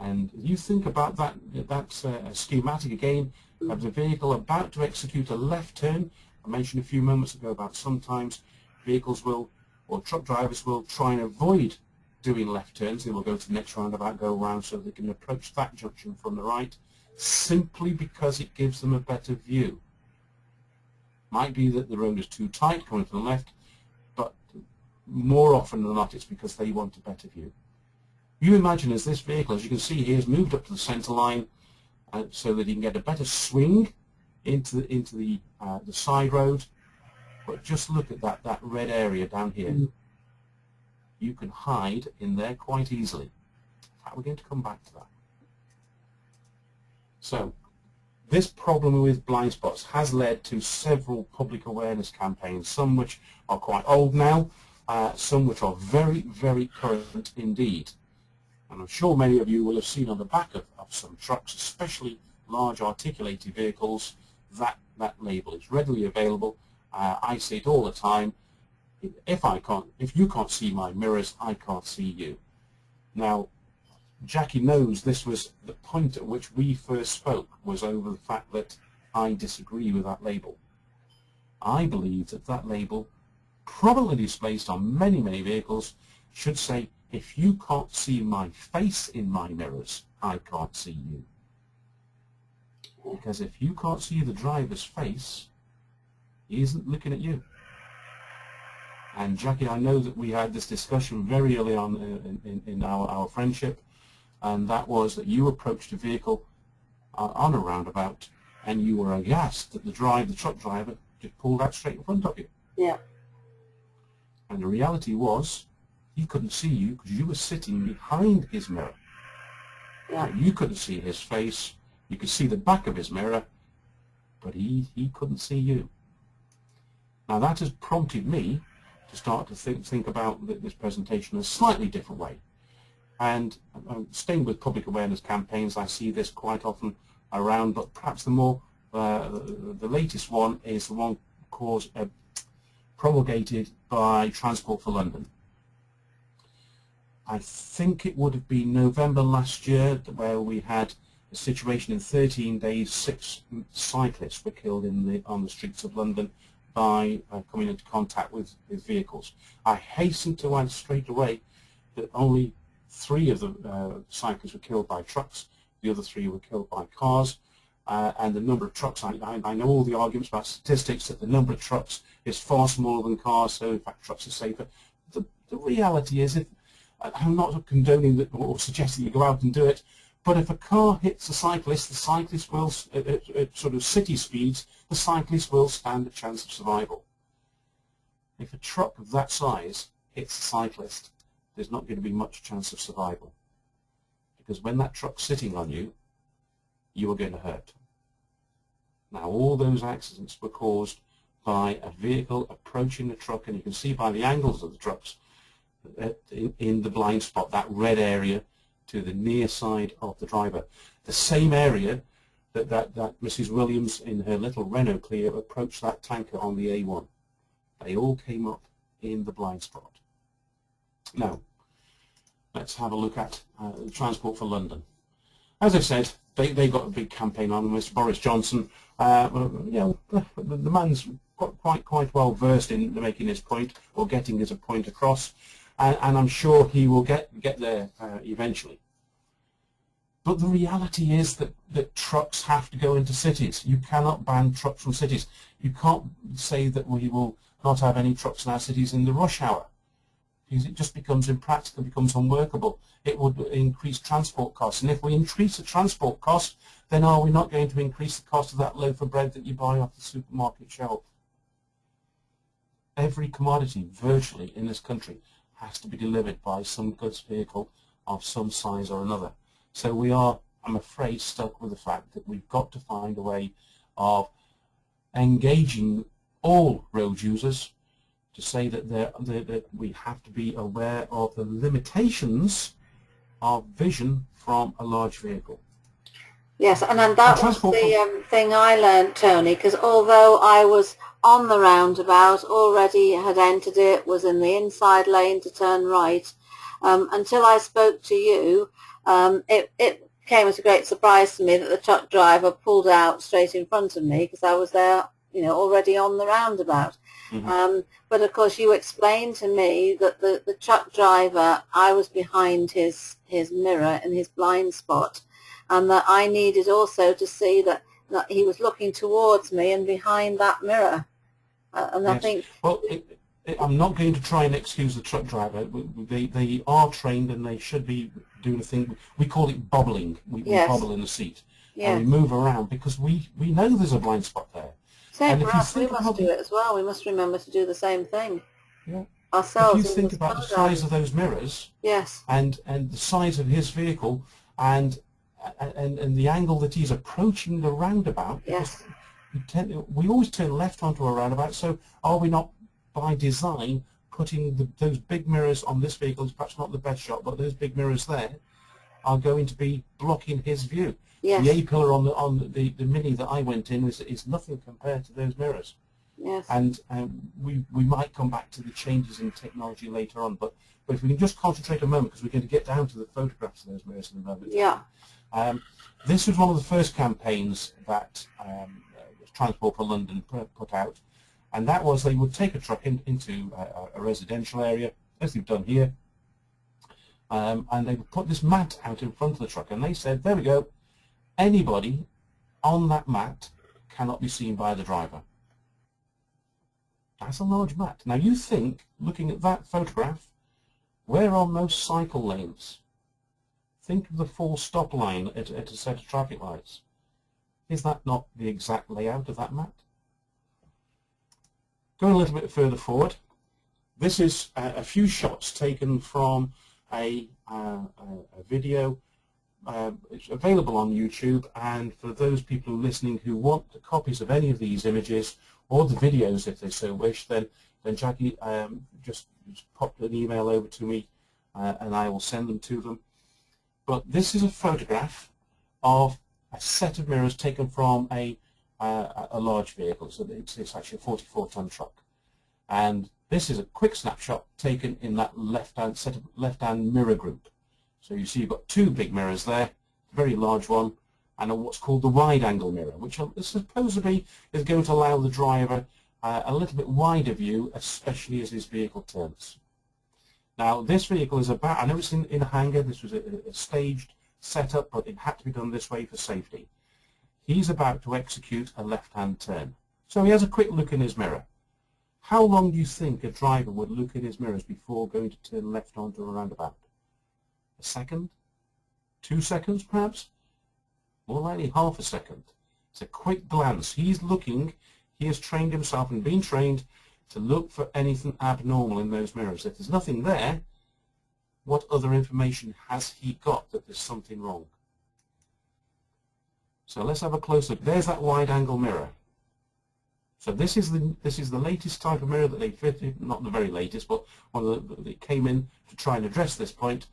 And you think about that's a schematic again of the vehicle about to execute a left turn. I mentioned a few moments ago about sometimes vehicles will, or truck drivers will, try and avoid doing left turns. They will go to the next roundabout, go around so they can approach that junction from the right, simply because it gives them a better view. Might be that the road is too tight coming from the left, but more often than not it's because they want a better view. You imagine as this vehicle, as you can see here, has moved up to the centre line so that he can get a better swing into the side road. But just look at that red area down here. You can hide in there quite easily. In fact, we're going to come back to that. So, this problem with blind spots has led to several public awareness campaigns, some which are quite old now, some which are very, very current indeed. And I'm sure many of you will have seen on the back of some trucks, especially large articulated vehicles, that label is readily available. I see it all the time. If you can't see my mirrors, I can't see you. Now, Jackie knows this was the point at which we first spoke, was over the fact that I disagree with that label. I believe that label, probably displaced on many, many vehicles, should say, if you can't see my face in my mirrors, I can't see you. Because if you can't see the driver's face, he isn't looking at you. And Jackie, I know that we had this discussion very early on in our friendship, and that was that you approached a vehicle on a roundabout, and you were aghast that the truck driver just pulled out straight in front of you. Yeah. And the reality was, he couldn't see you because you were sitting behind his mirror. Yeah. So you couldn't see his face. You could see the back of his mirror, but he couldn't see you. Now that has prompted me to start to think about this presentation in a slightly different way. And staying with public awareness campaigns, I see this quite often around, but perhaps the latest one is the one promulgated by Transport for London. I think it would have been November last year where we had a situation in 13 days, 6 cyclists were killed on the streets of London by coming into contact with vehicles. I hasten to add straight away that only 3 of the cyclists were killed by trucks, the other 3 were killed by cars, and the number of trucks, I know all the arguments about statistics that the number of trucks is far smaller than cars, so in fact trucks are safer. The reality is, I'm not condoning that or suggesting you go out and do it, but if a car hits a cyclist, the cyclist will, at sort of city speeds, the cyclist will stand a chance of survival. If a truck of that size hits a cyclist, there's not going to be much chance of survival. Because when that truck's sitting on you, you are going to hurt. Now, all those accidents were caused by a vehicle approaching the truck, and you can see by the angles of the trucks in the blind spot, that red area to the near side of the driver. The same area that Mrs. Williams in her little Renault Clio approached that tanker on the A1. They all came up in the blind spot. Now, let's have a look at Transport for London. As I said, they got a big campaign on Mr. Boris Johnson. You know, the man's quite well versed in making his point or getting his point across, and I'm sure he will get there eventually. But the reality is that trucks have to go into cities. You cannot ban trucks from cities. You can't say that we will not have any trucks in our cities in the rush hour, because it just becomes impractical, becomes unworkable. It would increase transport costs, and if we increase the transport cost, then are we not going to increase the cost of that loaf of bread that you buy off the supermarket shelf? Every commodity, virtually, in this country has to be delivered by some goods vehicle of some size or another. So we are, I'm afraid, stuck with the fact that we've got to find a way of engaging all road users to say that we have to be aware of the limitations of vision from a large vehicle. Yes, and that was the thing I learned, Tony, because although I was on the roundabout, already had entered it, was in the inside lane to turn right, until I spoke to you, it came as a great surprise to me that the truck driver pulled out straight in front of me, because I was there, you know, already on the roundabout. Mm-hmm. But of course you explained to me that the truck driver, I was behind his mirror in his blind spot, and that I needed also to see that he was looking towards me and behind that mirror. And yes. I think... Well, I'm not going to try and excuse the truck driver. They are trained and they should be doing a thing. We call it bobbling. We bobble in the seat. Yes. And we move around because we know there's a blind spot there. Same for us. We must do it as well. We must remember to do the same thing. Yeah. Ourselves. If you think about the size of those mirrors, yes, and the size of his vehicle, and the angle that he's approaching the roundabout, yes, we always turn left onto a roundabout. So are we not, by design, putting those big mirrors on this vehicle? It's perhaps not the best shot, but those big mirrors there are going to be blocking his view. Yes. The A-pillar on the Mini that I went in is nothing compared to those mirrors. Yes. And we might come back to the changes in technology later on, but if we can just concentrate a moment, because we're going to get down to the photographs of those mirrors in a moment. Yeah. This was one of the first campaigns that Transport for London put out, and that was they would take a truck into a residential area, as they've done here, and they would put this mat out in front of the truck, and they said, there we go, anybody on that mat cannot be seen by the driver. That's a large mat. Now you think, looking at that photograph, where are most cycle lanes? Think of the full stop line at a set of traffic lights. Is that not the exact layout of that mat? Going a little bit further forward, this is a few shots taken from a video. It's available on YouTube, and for those people who are listening who want the copies of any of these images or the videos if they so wish, then Jackie just pop an email over to me and I will send them to them. But this is a photograph of a set of mirrors taken from a a large vehicle. So it's actually a 44-ton truck. And this is a quick snapshot taken in that left-hand mirror group. So you see you've got two big mirrors there, a very large one, and what's called the wide-angle mirror, which supposedly is going to allow the driver a little bit wider view, especially as his vehicle turns. Now, this vehicle is about, I know it's in a hangar, this was a staged setup, but it had to be done this way for safety. He's about to execute a left-hand turn. So he has a quick look in his mirror. How long do you think a driver would look in his mirrors before going to turn left onto a roundabout? A second? 2 seconds, perhaps? More likely half a second. It's a quick glance. He's looking, he has trained himself and been trained to look for anything abnormal in those mirrors. If there's nothing there, what other information has he got that there's something wrong? So let's have a close look. There's that wide-angle mirror. So this is the latest type of mirror that they fitted, not the very latest, but one that came in to try and address this point.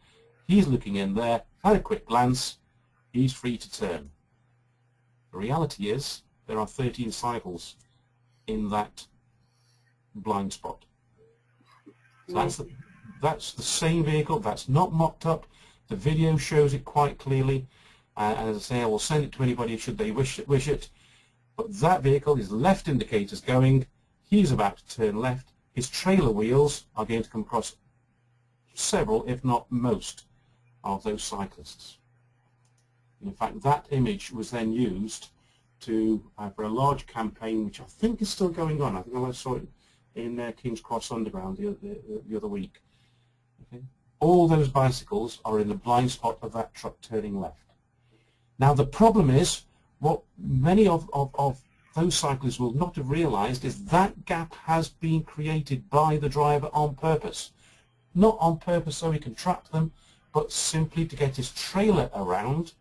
He's looking in there, had a quick glance, he's free to turn. The reality is there are 13 cycles in that blind spot. So that's the same vehicle, that's not mocked up. The video shows it quite clearly, and as I say, I will send it to anybody should they wish it. But that vehicle, his left indicator's going, he's about to turn left, his trailer wheels are going to come across several, if not most, of those cyclists. In fact, that image was then used to for a large campaign, which I think is still going on. I think I saw it in King's Cross Underground the other week. Okay. All those bicycles are in the blind spot of that truck turning left. Now the problem is, what many of those cyclists will not have realized is that gap has been created by the driver on purpose. Not on purpose so he can trap them, but simply to get his trailer around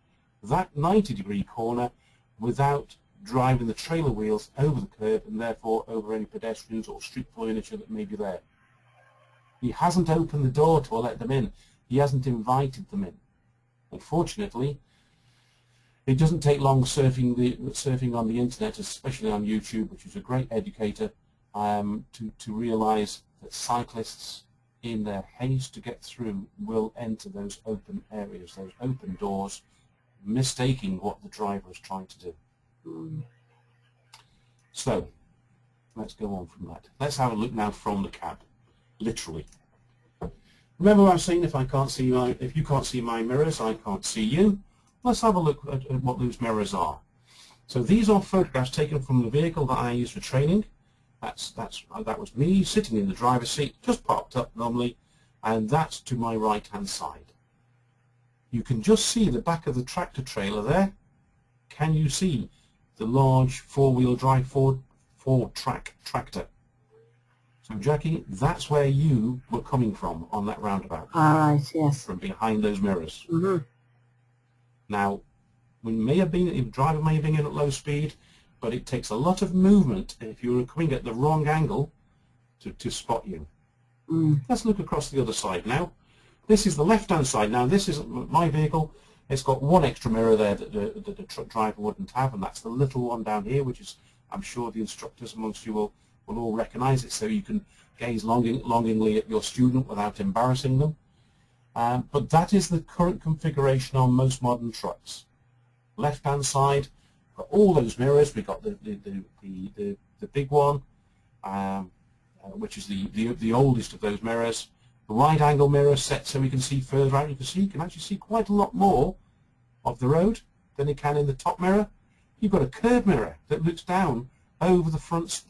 that 90-degree corner without driving the trailer wheels over the curb and therefore over any pedestrians or street furniture that may be there. He hasn't opened the door to let them in. He hasn't invited them in. Unfortunately, it doesn't take long surfing on the internet, especially on YouTube, which is a great educator, to realize that cyclists, in their haste to get through, will enter those open areas, those open doors, mistaking what the driver is trying to do. So, let's go on from that. Let's have a look now from the cab, literally. Remember what I was saying, if you can't see my mirrors, I can't see you. Let's have a look at what those mirrors are. So these are photographs taken from the vehicle that I use for training. That was me sitting in the driver's seat, just parked up normally, and that's to my right-hand side. You can just see the back of the tractor trailer there. Can you see the large four-wheel drive four-track tractor? So Jackie, that's where you were coming from on that roundabout. All right, yes. From behind those mirrors. Mm-hmm. Now, the driver may have been in at low speed, but it takes a lot of movement if you're coming at the wrong angle to spot you. Let's look across the other side now. This is the left-hand side. Now, this is my vehicle. It's got one extra mirror there that the truck driver wouldn't have, and that's the little one down here, which is, I'm sure the instructors amongst you will all recognize it, so you can gaze longingly at your student without embarrassing them. But that is the current configuration on most modern trucks. Left-hand side, got all those mirrors. We've got the big one, which is the oldest of those mirrors. The wide-angle mirror set so we can see further out. You can actually see quite a lot more of the road than you can in the top mirror. You've got a curb mirror that looks down over the front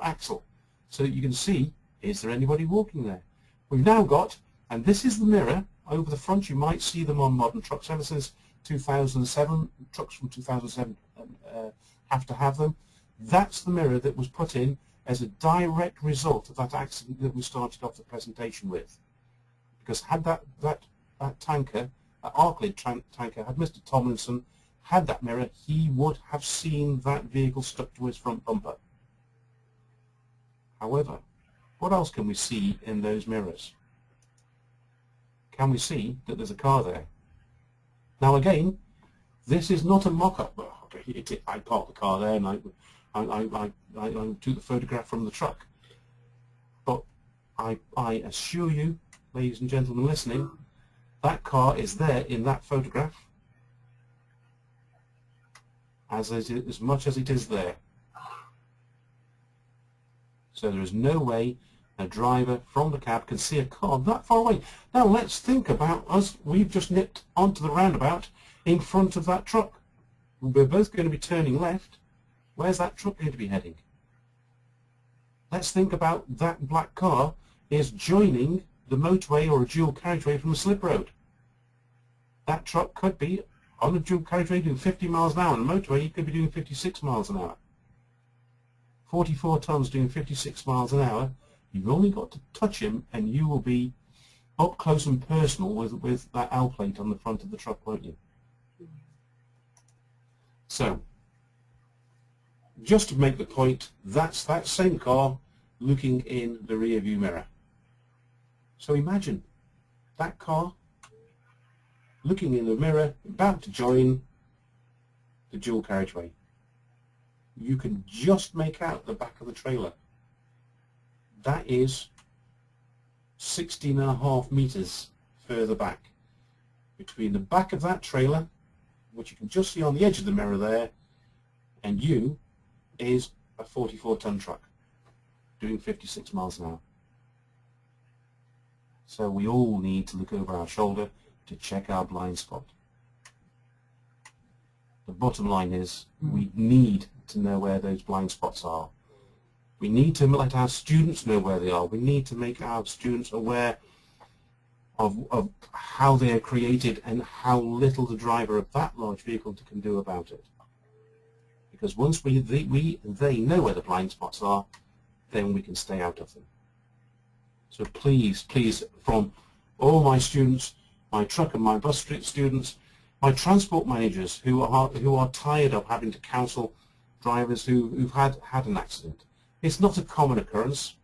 axle, so that you can see, is there anybody walking there? We've now got, and this is the mirror over the front. You might see them on modern trucks ever since 2007. Trucks from 2007 have to have them. That's the mirror that was put in as a direct result of that accident that we started off the presentation with. Because had that tanker, that Arclid tanker, had Mr. Tomlinson had that mirror, he would have seen that vehicle stuck to his front bumper. However, what else can we see in those mirrors? Can we see that there's a car there? Now again, this is not a mock-up. I parked the car there and I took the photograph from the truck. But I assure you, ladies and gentlemen listening, that car is there in that photograph as much as it is there. So there is no way a driver from the cab can see a car that far away. Now let's think about us. We've just nipped onto the roundabout in front of that truck. We're both going to be turning left. Where's that truck going to be heading? Let's think about that black car is joining the motorway or a dual carriageway from a slip road. That truck could be on a dual carriageway doing 50 miles an hour. On the motorway, you could be doing 56 miles an hour. 44 tons doing 56 miles an hour. You've only got to touch him and you will be up close and personal with that L plate on the front of the truck, won't you? So, just to make the point, that's that same car looking in the rear view mirror. So imagine that car looking in the mirror, about to join the dual carriageway. You can just make out the back of the trailer. That is 16.5 meters further back. Between the back of that trailer, which you can just see on the edge of the mirror there, and you, is a 44-ton truck doing 56 miles an hour. So we all need to look over our shoulder to check our blind spot. The bottom line is we need to know where those blind spots are. We need to let our students know where they are. We need to make our students aware of how they are created and how little the driver of that large vehicle can do about it. Because once they know where the blind spots are, then we can stay out of them. So please, please, from all my students, my truck and my bus students, my transport managers who are tired of having to counsel drivers who've had an accident. It's not a common occurrence,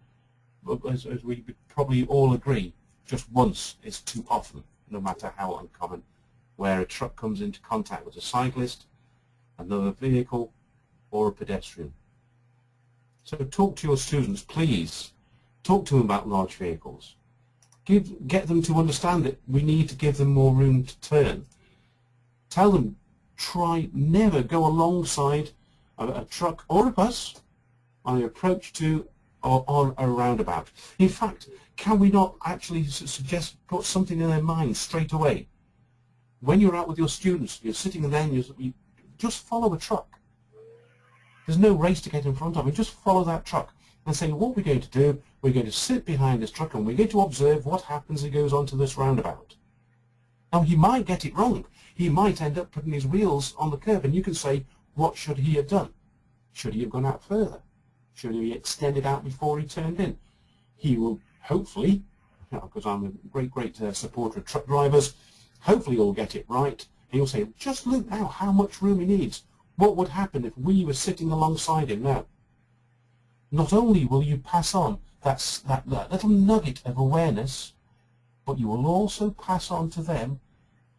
but as we probably all agree, just once is too often, no matter how uncommon, where a truck comes into contact with a cyclist, another vehicle, or a pedestrian. So talk to your students, please. Talk to them about large vehicles. Get them to understand that we need to give them more room to turn. Tell them, never go alongside a truck or a bus on the approach to or on a roundabout. In fact, can we not actually suggest, put something in their mind straight away? When you're out with your students, you're sitting there and you just follow a truck. There's no race to get in front of it. Just follow that truck and say, what we're going to do, we're going to sit behind this truck and we're going to observe what happens as he goes onto this roundabout. Now, he might get it wrong. He might end up putting his wheels on the curb, and you can say, what should he have done? Should he have gone out further? Should he have extended out before he turned in? He will hopefully, because I'm a great supporter of truck drivers, hopefully he'll get it right. And he'll say, just look now how much room he needs. What would happen if we were sitting alongside him now? Not only will you pass on that little nugget of awareness, but you will also pass on to them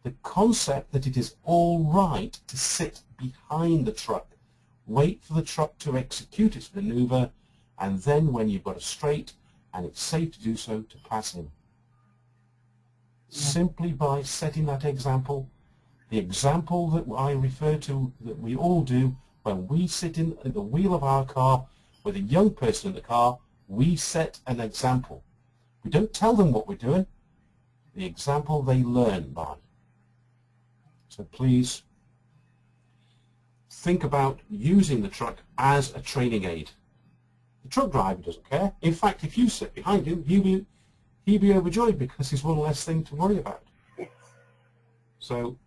the concept that it is all right to sit behind the truck, wait for the truck to execute its maneuver, and then when you've got a straight and it's safe to do so, to pass in. Simply by setting that example, the example that I refer to, that we all do when we sit in the wheel of our car with a young person in the car, we set an example. We don't tell them what we're doing. The example they learn by. So please think about using the truck as a training aid. The truck driver doesn't care. In fact, if you sit behind him, he'll be overjoyed because there's one less thing to worry about. Yes. So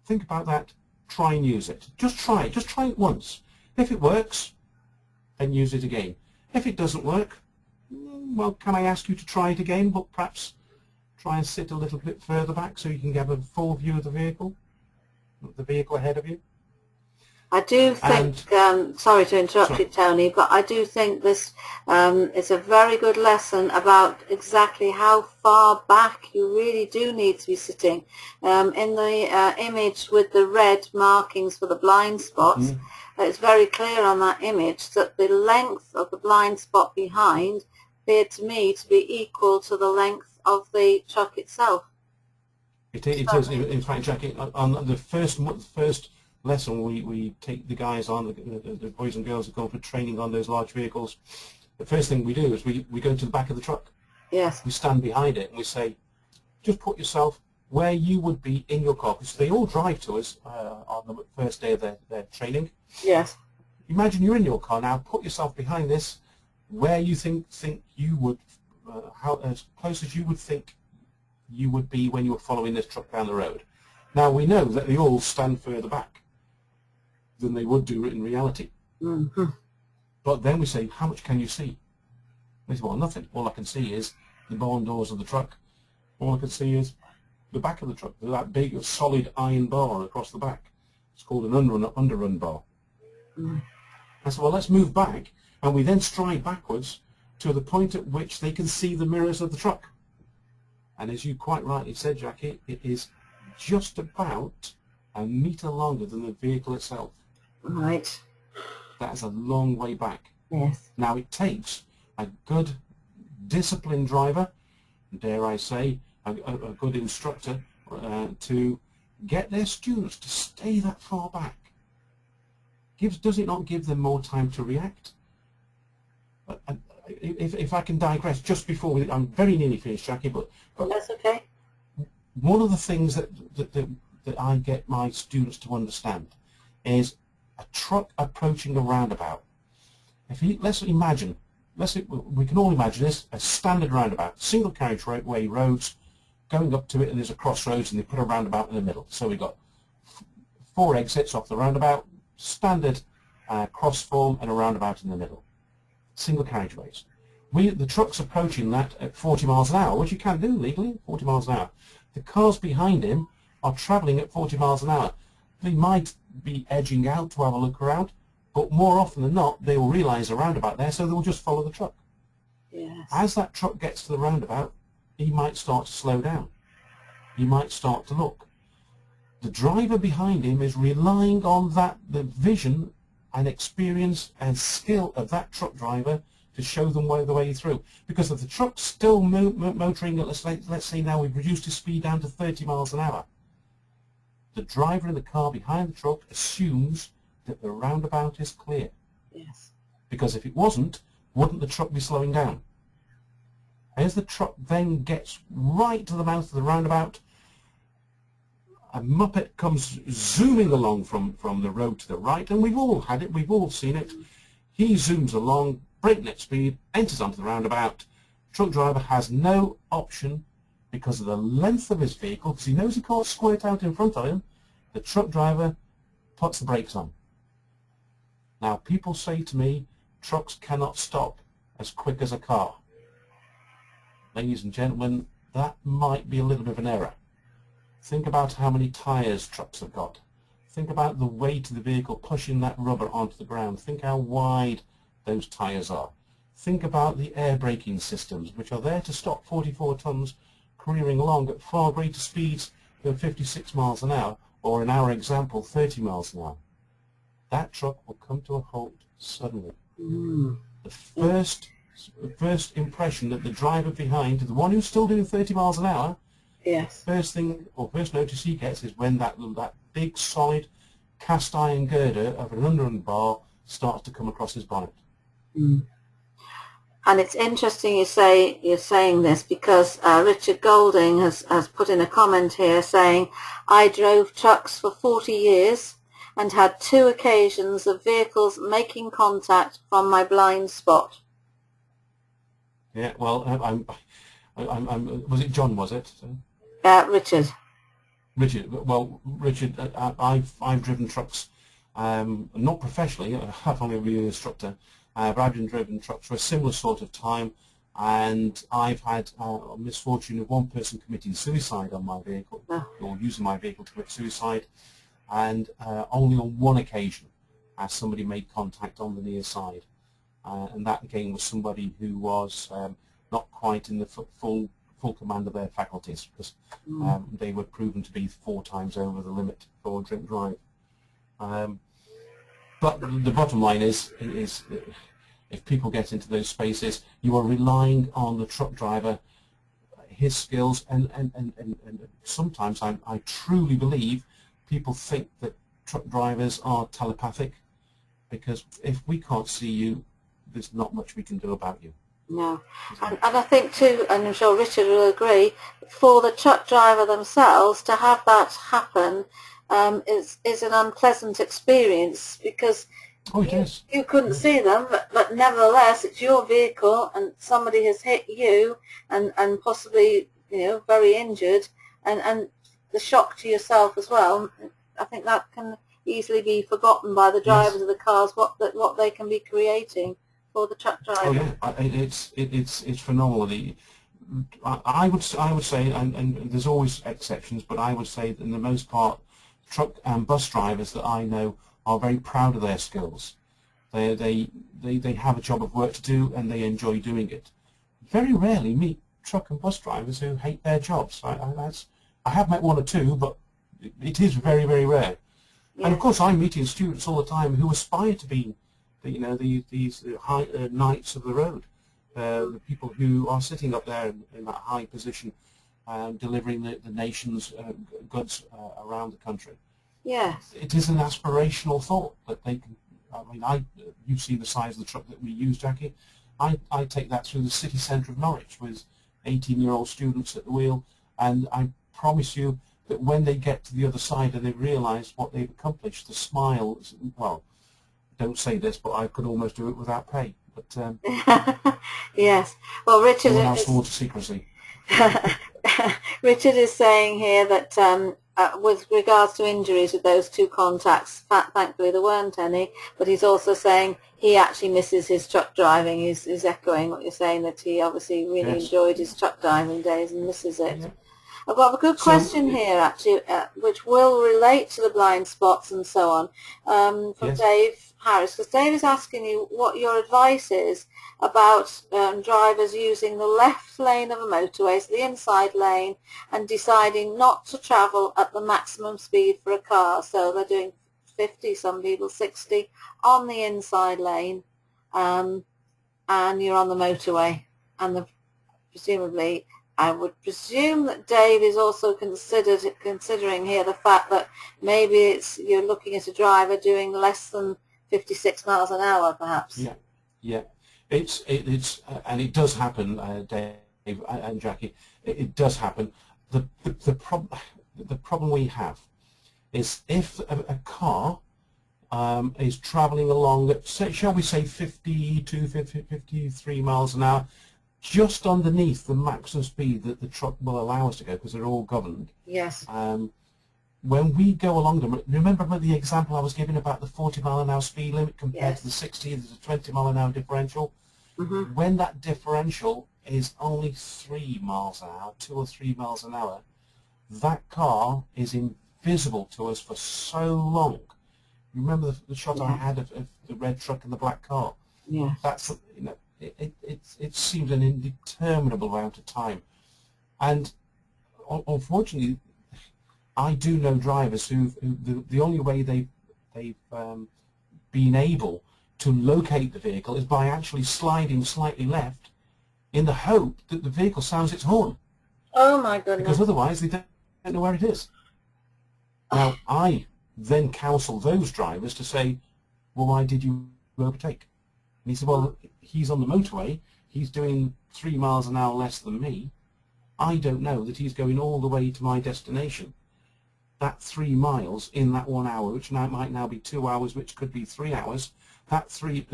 think about that. Try and use it. Just try it. Just try it once. If it works, then use it again. If it doesn't work, well, can I ask you to try it again, but perhaps try and sit a little bit further back so you can get a full view of the vehicle ahead of you. I do think, sorry to interrupt you, Tony, but I do think this is a very good lesson about exactly how far back you really do need to be sitting. In the image with the red markings for the blind spots, it's very clear on that image that the length of the blind spot behind appeared to me to be equal to the length of the truck itself. It is. In fact, Jackie, on the first lesson we take the guys on, the boys and girls who go for training on those large vehicles, the first thing we do is we go to the back of the truck. Yes. We stand behind it and we say, just put yourself where you would be in your car, because they all drive to us on the first day of their training. Yes. Imagine you're in your car now, put yourself behind this, where you think you would, how as close as you would think you would be when you were following this truck down the road. Now we know that they all stand further back than they would do in reality. But then we say, how much can you see? They say, well, nothing. All I can see is the barn doors of the truck. All I can see is the back of the truck, that big solid iron bar across the back. It's called an underrun bar. I said, well, let's move back, and we then stride backwards to the point at which they can see the mirrors of the truck. And as you quite rightly said, Jackie, it is just about a metre longer than the vehicle itself. Right. That is a long way back. Yes. Now it takes a good disciplined driver, dare I say, a good instructor, to get their students to stay that far back. Does it not give them more time to react? If I can digress just before I'm very nearly finished, Jackie, but that's okay. One of the things that I get my students to understand is a truck approaching a roundabout. Let's imagine, we can all imagine this, a standard roundabout, single carriageway roads, going up to it, and there's a crossroads, and they put a roundabout in the middle. So we've got 4 exits off the roundabout, standard cross form, and a roundabout in the middle. Single carriageways. The truck's approaching that at 40 miles an hour, which you can do legally, 40 miles an hour. The cars behind him are travelling at 40 miles an hour. They might be edging out to have a look around, but more often than not, they will realise a roundabout there, so they will just follow the truck. Yes. As that truck gets to the roundabout, he might start to slow down. He might start to look. The driver behind him is relying on the vision and experience and skill of that truck driver to show them the way through. Because if the truck's still motoring at, let's say now we've reduced his speed down to 30 miles an hour, the driver in the car behind the truck assumes that the roundabout is clear. Yes. Because if it wasn't, wouldn't the truck be slowing down? As the truck then gets right to the mouth of the roundabout, a Muppet comes zooming along from the road to the right, and we've all had it, we've all seen it. He zooms along, breakneck speed, enters onto the roundabout. Truck driver has no option because of the length of his vehicle, because he knows he can't squirt out in front of him. The truck driver puts the brakes on. Now, people say to me, trucks cannot stop as quick as a car. Ladies and gentlemen, that might be a little bit of an error. Think about how many tyres trucks have got. Think about the weight of the vehicle pushing that rubber onto the ground. Think how wide those tyres are. Think about the air braking systems, which are there to stop 44 tonnes careering along at far greater speeds than 56 miles an hour, or in our example, 30 miles an hour. That truck will come to a halt suddenly. The first impression that the driver behind, the one who's still doing 30 miles an hour, yes, first notice he gets is when that big solid cast iron girder of an underrun bar starts to come across his bonnet. And it's interesting you're saying this, because Richard Golding has put in a comment here saying, I drove trucks for 40 years and had 2 occasions of vehicles making contact from my blind spot. Yeah, well, was it John, was it? Richard. Richard, well, Richard, I've driven trucks, not professionally, I've only been an instructor, but I've been driven trucks for a similar sort of time, and I've had a misfortune of one person committing suicide on my vehicle, or using my vehicle to commit suicide, and only on one occasion as somebody made contact on the near side. And that again was somebody who was not quite in the full command of their faculties, because they were proven to be 4 times over the limit for drink drive. But the bottom line is if people get into those spaces, you are relying on the truck driver, his skills, and sometimes I truly believe people think that truck drivers are telepathic, because if we can't see you, there's not much we can do about you. No, and I think too, and I'm sure Richard will agree, for the truck driver themselves to have that happen is an unpleasant experience, because you couldn't see them, but nevertheless it's your vehicle and somebody has hit you and possibly, you know, very injured, and the shock to yourself as well. I think that can easily be forgotten by the drivers of the cars, what they can be creating for the truck driver. Oh yeah, it's phenomenal. I would say, and there's always exceptions, but I would say that in the most part, truck and bus drivers that I know are very proud of their skills. They have a job of work to do and they enjoy doing it. Very rarely meet truck and bus drivers who hate their jobs. I have met 1 or 2, but it is very, very rare. Yeah. And of course, I'm meeting students all the time who aspire to be, you know, these high knights of the road, the people who are sitting up there in that high position, delivering the nation's goods around the country. Yes. It is an aspirational thought that they can. I mean, you've seen the size of the truck that we use, Jackie. I take that through the city centre of Norwich with 18-year-old students at the wheel, and I promise you that when they get to the other side and they realise what they've accomplished, the smile, well, don't say this, but I could almost do it without pay. But yes. Well, Richard is swore to secrecy. Richard is saying here that with regards to injuries with those 2 contacts, thankfully there weren't any, but he's also saying he actually misses his truck driving. He's echoing what you're saying, that he obviously really enjoyed his truck driving days and misses it. Yeah. I've got a good question here, actually, which will relate to the blind spots and so on, from Dave Harris, because Dave is asking you what your advice is about drivers using the left lane of a motorway, so the inside lane, and deciding not to travel at the maximum speed for a car. So they're doing 50, some people 60, on the inside lane, and you're on the motorway, and presumably, I would presume that Dave is also considering here the fact that maybe you're looking at a driver doing less than 56 miles an hour, perhaps. Yeah, yeah. It's and it does happen, Dave and Jackie. It does happen. The problem we have is if a car is travelling along at, shall we say, 52, 53 miles an hour, just underneath the maximum speed that the truck will allow us to go, because they're all governed. Yes. When we go along them, remember the example I was giving about the 40 mile an hour speed limit compared to the 60, there's a 20 mile an hour differential. When that differential is only 3 miles an hour, 2 or 3 miles an hour, that car is invisible to us for so long. Remember the shot I had of the red truck and the black car? Yeah. That's, you know, it seems an indeterminable amount of time, and unfortunately, I do know drivers who the only way they've been able to locate the vehicle is by actually sliding slightly left, in the hope that the vehicle sounds its horn. Oh my goodness! Because otherwise they don't know where it is. Now I then counsel those drivers to say, well, why did you overtake? And he said, well, he's on the motorway, he's doing 3 miles an hour less than me. I don't know that he's going all the way to my destination. That 3 miles in that 1 hour, which might now be 2 hours, which could be 3 hours, that 3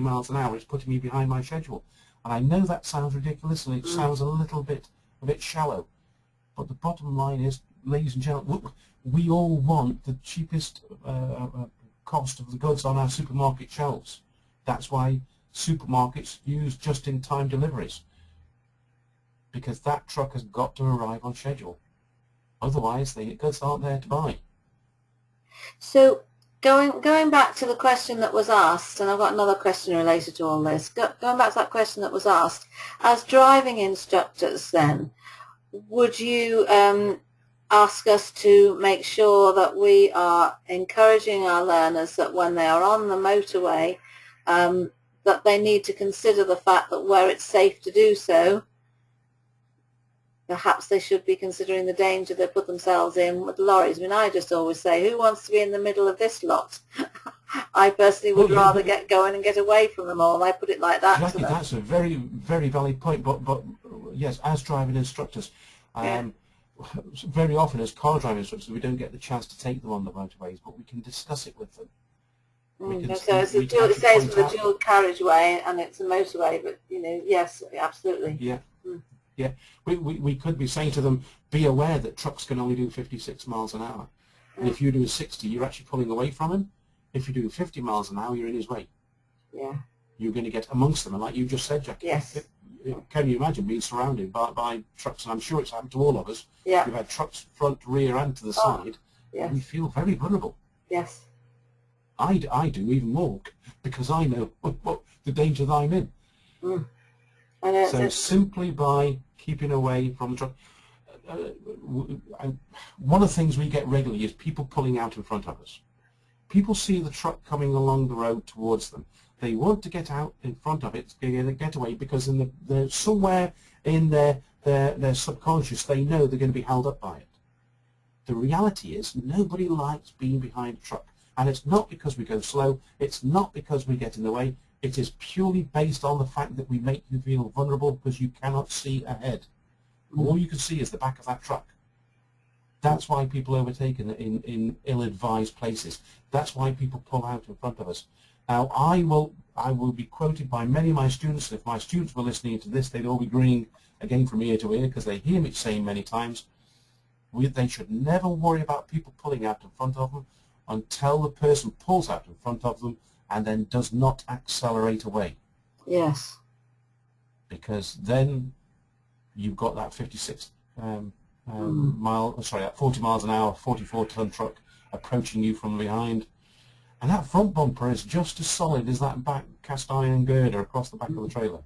miles an hour is putting me behind my schedule. And I know that sounds ridiculous and it sounds a bit shallow. But the bottom line is, ladies and gentlemen, we all want the cheapest cost of the goods on our supermarket shelves. That's why supermarkets use just-in-time deliveries, because that truck has got to arrive on schedule. Otherwise, the goods aren't there to buy. So, Going back to the question that was asked, and I've got another question related to all this. Going back to that question that was asked, as driving instructors, then would you ask us to make sure that we are encouraging our learners that when they are on the motorway, that they need to consider the fact that where it's safe to do so, perhaps they should be considering the danger they put themselves in with lorries. I mean, I just always say, who wants to be in the middle of this lot? I personally would rather get going and get away from them all. I put it like that. Jackie, that's a very, very valid point. But yes, as driving instructors, very often as car driving instructors, we don't get the chance to take them on the motorways, but we can discuss it with them. So it says for the dual carriageway and it's a motorway, but yes, absolutely. Yeah. Yeah, we could be saying to them, be aware that trucks can only do 56 miles an hour. And if you do 60, you're actually pulling away from him. If you do 50 miles an hour, you're in his way. Yeah. You're going to get amongst them. And like you just said, Jackie, yes. Can you imagine being surrounded by trucks? And I'm sure it's happened to all of us. Yeah. We've had trucks front, rear, and to the side. Yes. And we feel very vulnerable. Yes. I do even more because I know what the danger that I'm in. Mm. So simply by keeping away from the truck, one of the things we get regularly is people pulling out in front of us. People see the truck coming along the road towards them. They want to get out in front of it, get away, because somewhere in their subconscious they know they're going to be held up by it. The reality is nobody likes being behind a truck. And it's not because we go slow, it's not because we get in the way, it is purely based on the fact that we make you feel vulnerable because you cannot see ahead. All you can see is the back of that truck. That's why people overtake in ill-advised places. That's why people pull out in front of us. Now, I will be quoted by many of my students, and if my students were listening to this, they'd all be grinning again from ear to ear because they hear me saying many times, they should never worry about people pulling out in front of them until the person pulls out in front of them and then does not accelerate away. Yes. Because then you've got that 56 that 40 miles an hour, 44-ton truck approaching you from behind. And that front bumper is just as solid as that back cast iron girder across the back of the trailer.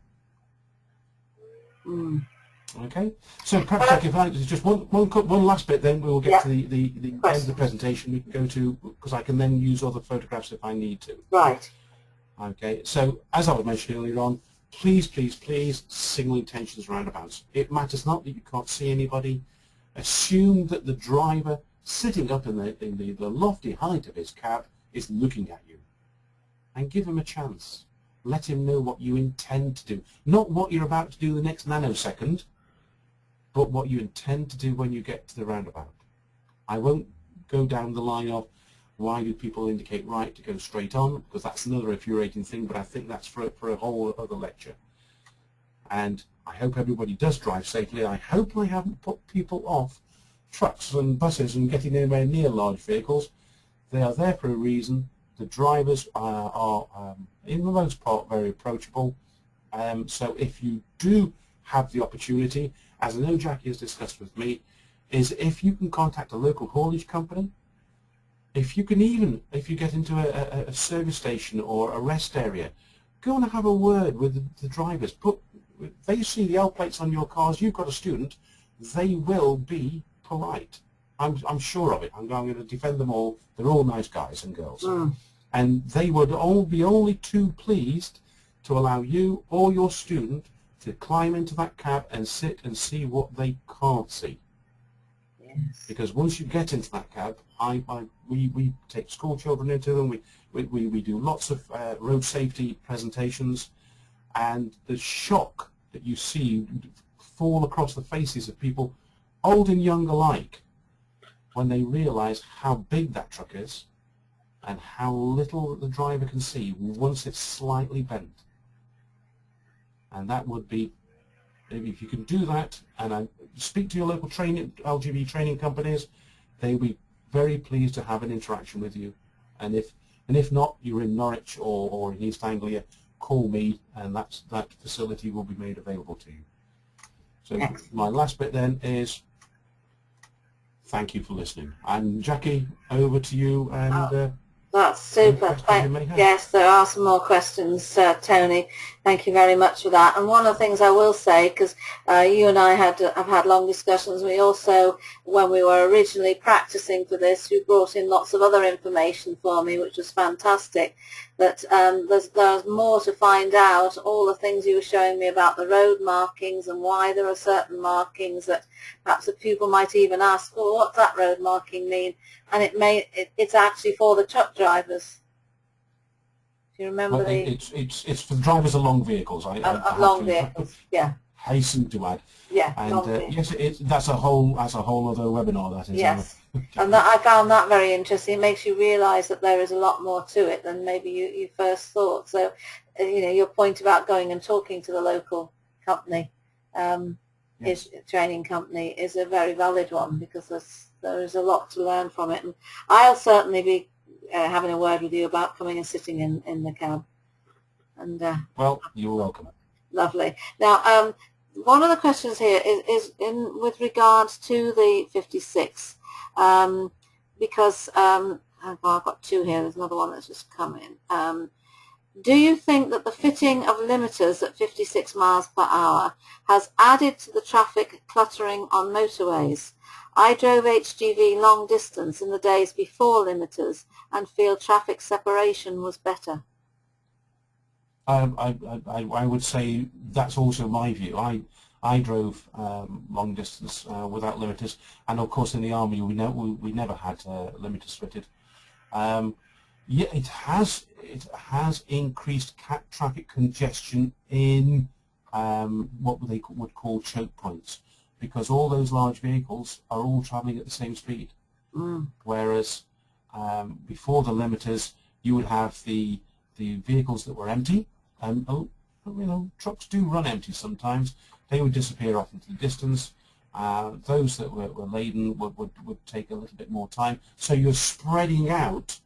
Mm. Okay, so perhaps Jackie, if I just one last bit, then we will get to the end of the presentation. We can go to, because I can then use other photographs if I need to. Right. Okay, so as I was mentioning earlier on, please, please, please signal intentions roundabouts. It matters not that you can't see anybody. Assume that the driver sitting up in the lofty height of his cab is looking at you, and give him a chance. Let him know what you intend to do, not what you're about to do the next nanosecond, but what you intend to do when you get to the roundabout. I won't go down the line of why do people indicate right to go straight on, because that's another infuriating thing, but I think that's for a whole other lecture. And I hope everybody does drive safely. I hope I haven't put people off trucks and buses and getting anywhere near large vehicles. They are there for a reason. The drivers are in the most part, very approachable. So if you do have the opportunity, as I know Jackie has discussed with me, is if you can contact a local haulage company, if you can even, if you get into a service station or a rest area, go and have a word with the drivers. They see the L plates on your cars, you've got a student, they will be polite. I'm sure of it. I'm going to defend them all. They're all nice guys and girls. Mm. And they would all be only too pleased to allow you or your student to climb into that cab and sit and see what they can't see. Yes. Because once you get into that cab, we take school children into them. We do lots of road safety presentations, and the shock that you see fall across the faces of people, old and young alike, when they realise how big that truck is and how little the driver can see once it's slightly bent. And that would be, if you can do that, and speak to your local LGV training companies, they'll be very pleased to have an interaction with you. And if not, you're in Norwich or in East Anglia, call me, and that facility will be made available to you. So excellent. My last bit then is thank you for listening. And Jackie, over to you, and That's Any super. questions you may have? Yes, there are some more questions, Tony. Thank you very much for that. And one of the things I will say, because you and I have had long discussions, we also, when we were originally practicing for this, you brought in lots of other information for me, which was fantastic. That there's more to find out, all the things you were showing me about the road markings and why there are certain markings that perhaps a pupil might even ask, well, what's that road marking mean? And it's actually for the truck drivers. Do you remember Well, it's for drivers of long vehicles. I have long to vehicles? Yeah, hasten to add. yeah, And long vehicles. yes, that's a whole other webinar. That is. Yes, and that I found that very interesting. It makes you realise that there is a lot more to it than maybe you first thought. So, you know, your point about going and talking to the local company, Yes. training company, is a very valid one, because there is a lot to learn from it. And I'll certainly be having a word with you about coming and sitting in the cab. And Well, you're welcome. lovely. Now, one of the questions here is with regards to the 56, because well, I've got two here. There's another one that's just come in. Do you think that the fitting of limiters at 56 miles per hour has added to the traffic cluttering on motorways? I drove HGV long distance in the days before limiters and feel traffic separation was better. I would say that's also my view. I drove long distance without limiters, and of course in the army we never had limiters fitted. Yeah, it has increased traffic congestion in what they would call choke points, because all those large vehicles are all travelling at the same speed. Whereas before the limiters, you would have the vehicles that were empty, and you know, trucks do run empty sometimes. They would disappear off into the distance. Those that were laden would take a little bit more time. So you're spreading out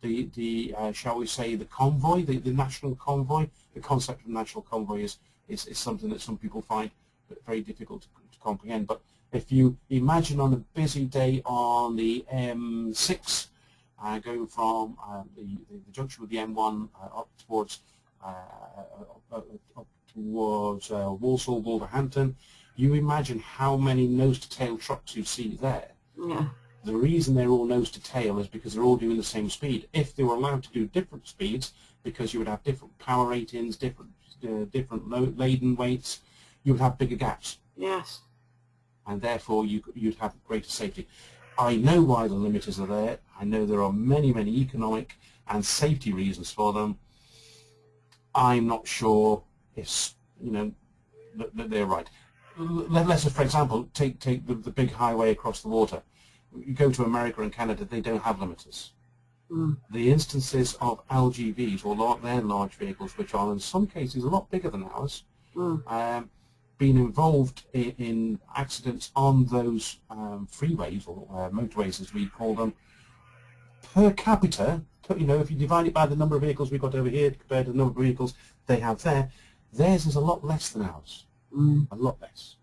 the shall we say, the convoy, the national convoy. The concept of national convoy is something that some people find very difficult to comprehend. But if you imagine on a busy day on the M6, going from the junction with the M1 up towards Walsall, Wolverhampton, you imagine how many nose-to-tail trucks you see there. Yeah. The reason they're all nose-to-tail is because they're all doing the same speed. If they were allowed to do different speeds, because you would have different power ratings, different laden weights, you would have bigger gaps. Yes. And therefore you'd have greater safety. I know why the limiters are there. I know there are many, many economic and safety reasons for them. I'm not sure if, you know, that they're right. Let's, for example, take the big highway across the water. You go to America and Canada, they don't have limiters. The instances of LGVs, or their large vehicles, which are in some cases a lot bigger than ours, being involved in accidents on those freeways, or motorways as we call them, per capita, you know, if you divide it by the number of vehicles we've got over here compared to the number of vehicles they have there, theirs is a lot less than ours. A lot less.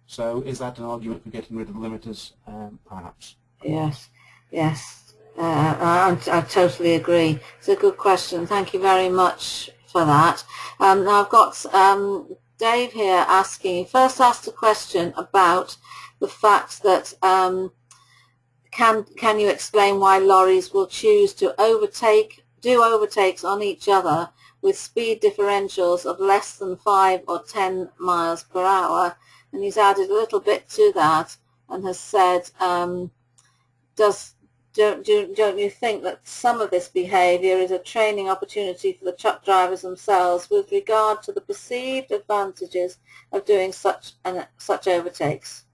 So is that an argument for getting rid of the limiters? Perhaps. Yes, yes. I totally agree. It's a good question. Thank you very much for that. Now I've got Dave here asking, he first asked a question about the fact that can you explain why lorries will choose to do overtakes on each other with speed differentials of less than 5 or 10 miles per hour? And he's added a little bit to that and has said, don't you think that some of this behaviour is a training opportunity for the truck drivers themselves with regard to the perceived advantages of doing such overtakes?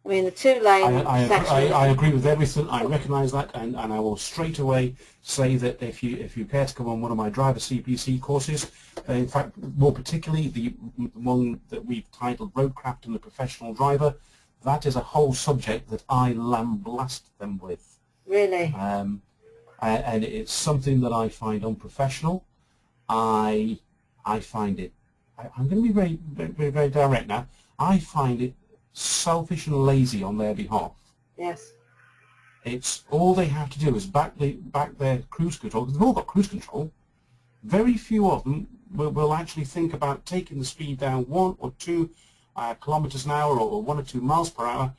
I mean, the two-lane section. I agree with everything. I recognise that, and I will straight away say that if you care to come on one of my driver CPC courses, in fact, more particularly the one that we've titled Roadcraft and the Professional Driver, that is a whole subject that I lambaste them with. Really? And it's something that I find unprofessional. I find it. I'm going to be very, very direct now. I find it selfish and lazy on their behalf. Yes. It's all they have to do is back their cruise control, because they've all got cruise control. Very few of them will actually think about taking the speed down 1 or 2 kilometers an hour or 1 or 2 miles per hour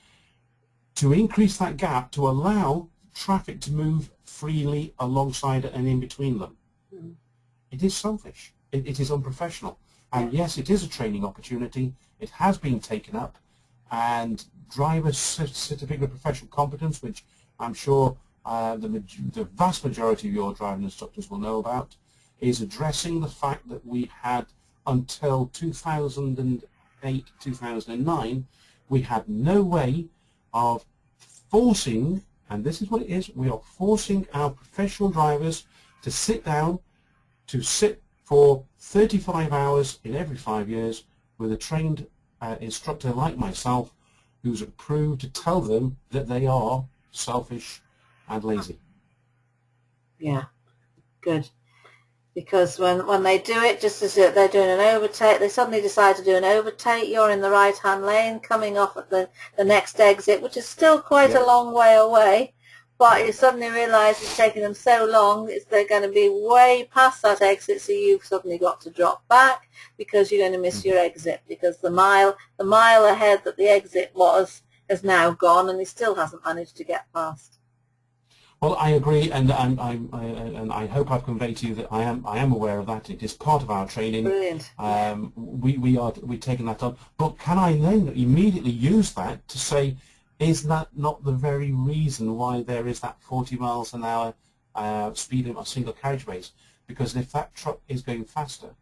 to increase that gap to allow traffic to move freely alongside it and in between them. Mm. It is selfish. It is unprofessional. And yes, it is a training opportunity. It has been taken up, and drivers' certificate of professional competence, which I'm sure the vast majority of your driving instructors will know about, is addressing the fact that we had until 2008, 2009, we had no way of forcing, and this is what it is, we are forcing our professional drivers to sit down, to sit for 35 hours in every 5 years with a trained instructor like myself, who's approved to tell them that they are selfish and lazy. Yeah, good. Because when they do it, just as they're doing an overtake, they suddenly decide to do an overtake. You're in the right-hand lane, coming off at the next exit, which is still quite a long way away. But you suddenly realise it's taking them so long, they're going to be way past that exit, so you've suddenly got to drop back because you're going to miss your exit, because the mile ahead that the exit was has now gone, and he still hasn't managed to get past. Well, I agree, and I hope I've conveyed to you that I am aware of that. It is part of our training. Brilliant. We're taking that on. But can I then immediately use that to say, is that not the very reason why there is that 40 miles an hour speed limit on single carriageways? Because if that truck is going faster,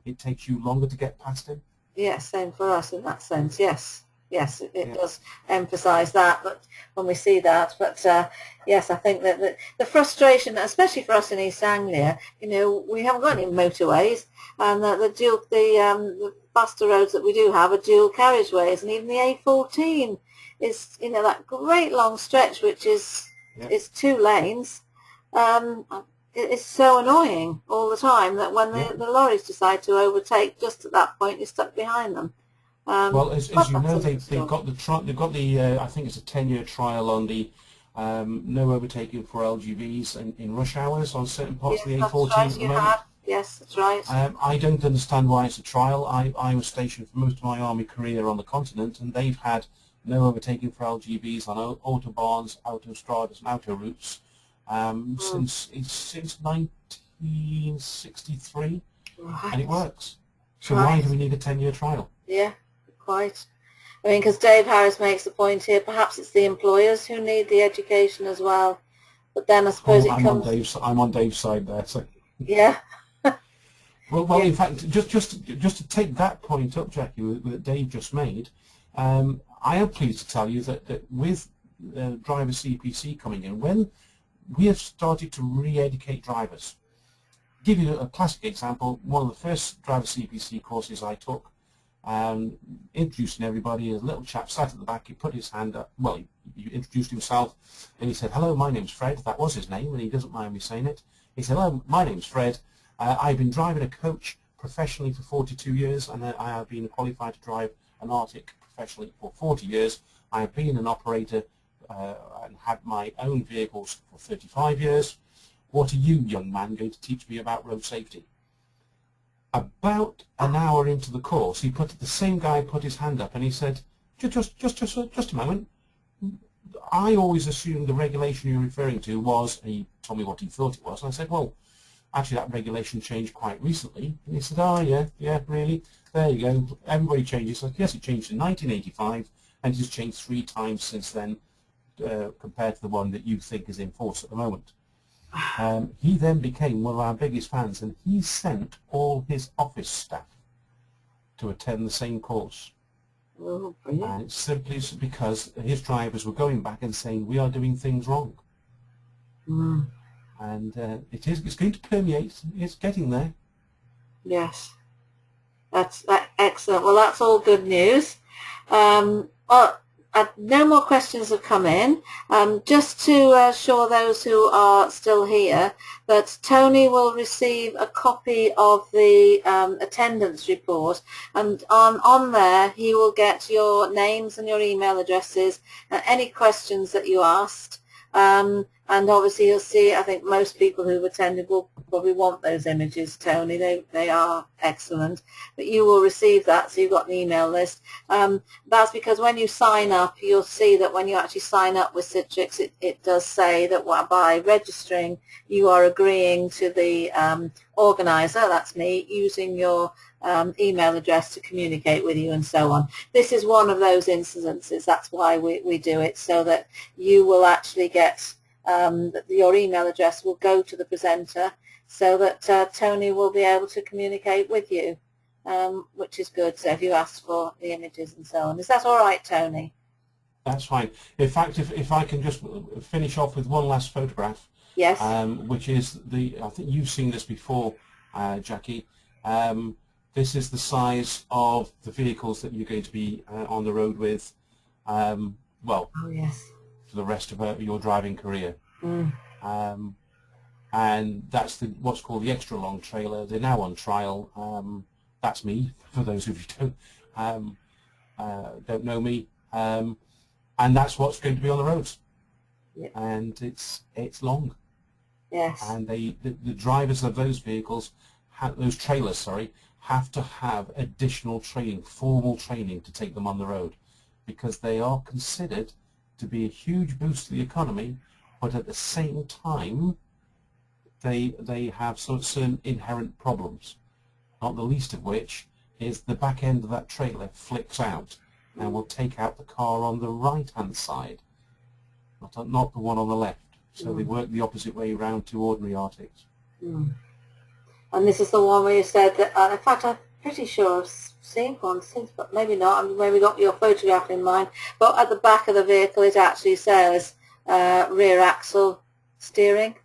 it takes you longer to get past him. Yes, same for us in that sense. Yes. Yes, it does emphasise that, but when we see that, but yes, I think that the frustration, especially for us in East Anglia, we haven't got any motorways, and the faster roads that we do have are dual carriageways, and even the A14 is, that great long stretch which is 2 lanes. It's so annoying all the time that when the lorries decide to overtake, just at that point you're stuck behind them. Well, as you know, they've got the I think it's a 10-year trial on the no overtaking for LGVs in rush hours on certain parts of the A14 at the moment. Yes, that's right. I don't understand why it's a trial. I was stationed for most of my army career on the continent, and they've had no overtaking for LGVs on autobahns, autostradas, and autoroutes since 1963, and it works. So why do we need a 10-year trial? Yeah. Quite. I mean, because Dave Harris makes the point here, perhaps it's the employers who need the education as well. But then I suppose I'm on Dave's side there. So. Yeah. well, in fact, just to take that point up, Jackie, that Dave just made, I am pleased to tell you that with driver CPC coming in, when we have started to re-educate drivers. Give you a classic example. One of the first driver CPC courses I took, introducing everybody, a little chap sat at the back, he put his hand up, well, he introduced himself, and he said, hello, my name's Fred. That was his name, and he doesn't mind me saying it. He said, hello, my name's Fred. I've been driving a coach professionally for 42 years, and I have been qualified to drive an Arctic professionally for 40 years. I have been an operator and had my own vehicles for 35 years. What are you, young man, going to teach me about road safety? About an hour into the course, the same guy put his hand up and he said, just a moment. I always assumed the regulation you're referring to was, and he told me what he thought it was, and I said, well, actually that regulation changed quite recently. And he said, oh yeah, really? There you go. Everybody changes. I said, yes, it changed in 1985, and it has changed 3 times since then, compared to the one that you think is in force at the moment. He then became one of our biggest fans, and he sent all his office staff to attend the same course. Oh, and it's simply because his drivers were going back and saying, we are doing things wrong. And it's going to permeate. It's getting there. Yes, that's excellent. Well, that's all good news. No more questions have come in. Just to assure those who are still here that Tony will receive a copy of the attendance report, and on there he will get your names and your email addresses, any questions that you asked, And obviously you'll see, I think most people who've attended will probably want those images, Tony. They are excellent. But you will receive that, so you've got an email list. That's because when you sign up, you'll see that when you actually sign up with Citrix, it does say that by registering, you are agreeing to the organizer, that's me, using your email address to communicate with you and so on. This is one of those incidences. That's why we do it, so that you will actually get your email address will go to the presenter, so that Tony will be able to communicate with you, which is good. So if you ask for the images and so on. Is that all right, Tony? That's fine. In fact, if I can just finish off with one last photograph. Yes. Which is I think you've seen this before, Jackie. This is the size of the vehicles that you're going to be on the road with, well, oh, yes, for the rest of your driving career. And that's what's called the extra long trailer. They're now on trial. That's me, for those of you who don't know me. And that's what's going to be on the roads. Yep. And it's long. Yes. And the drivers of those vehicles, those trailers, sorry, have to have additional training, formal training, to take them on the road, because they are considered to be a huge boost to the economy, but at the same time they have certain inherent problems, not the least of which is the back end of that trailer flicks out and will take out the car on the right hand side, not the one on the left. So they work the opposite way around to ordinary Arctics. And this is the one where you said that, in fact, I'm pretty sure I've seen one since, but maybe not. I mean, maybe got your photograph in mind. But at the back of the vehicle, it actually says rear axle steering.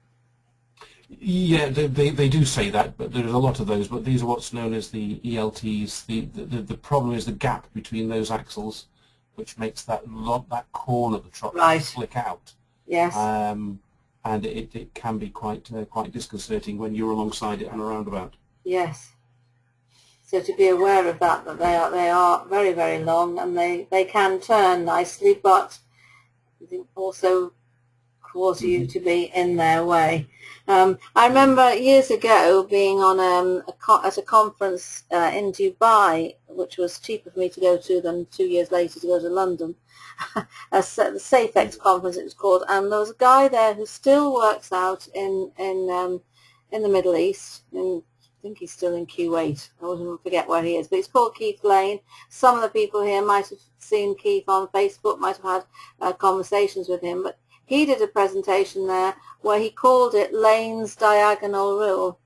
Yeah, they do say that, but there's a lot of those. But these are what's known as the ELTs. The problem is the gap between those axles, which makes that corner of the truck flick out. Yes. And it can be quite disconcerting when you're alongside it on a roundabout. Yes. So to be aware of that they are very, very long, and they can turn nicely, but also cause you to be in their way. I remember years ago being on at a conference in Dubai, which was cheaper for me to go to than 2 years later to go to London. The SafeX conference it was called, and there was a guy there who still works out in the Middle East. I think he's still in Kuwait. I wouldn't forget where he is, but he's called Keith Lane. Some of the people here might have seen Keith on Facebook, might have had conversations with him, but he did a presentation there where he called it Lane's Diagonal Rule,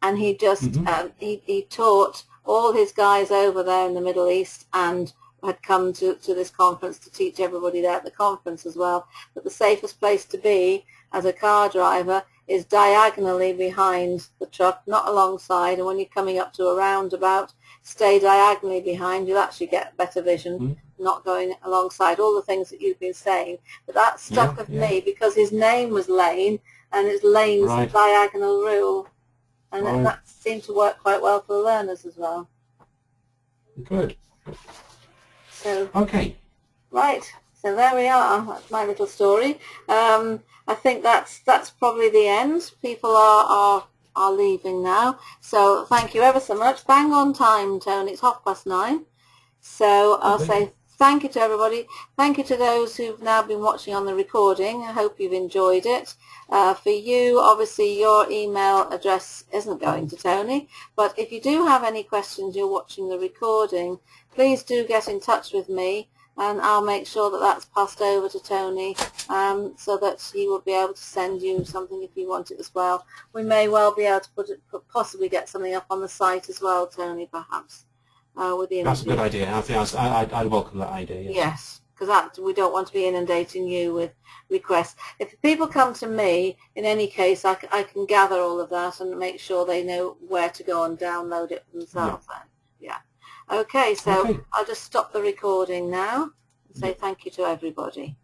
and he just he taught all his guys over there in the Middle East, and had come to this conference to teach everybody there at the conference as well, that the safest place to be as a car driver is diagonally behind the truck, not alongside, and when you're coming up to a roundabout, stay diagonally behind. You'll actually get better vision, not going alongside, all the things that you've been saying. But that stuck with me because his name was Lane, and it's Lane's Diagonal Rule, and that seemed to work quite well for the learners as well. Good. So, okay. Right. So there we are. That's my little story. I think that's probably the end. People are leaving now. So thank you ever so much. Bang on time, Tony. It's 9:30. So I'll say thank you to everybody. Thank you to those who've now been watching on the recording. I hope you've enjoyed it. For you, obviously, your email address isn't going to Tony. But if you do have any questions, you're watching the recording, please do get in touch with me, and I'll make sure that that's passed over to Tony, so that he will be able to send you something if you want it as well. We may well be able to possibly get something up on the site as well, Tony, perhaps. With the That's a good idea. I think I'd welcome that idea. Yes, because we don't want to be inundating you with requests. If people come to me, in any case, I can gather all of that and make sure they know where to go and download it for themselves. Yeah. Okay, so I'll just stop the recording now and say thank you to everybody.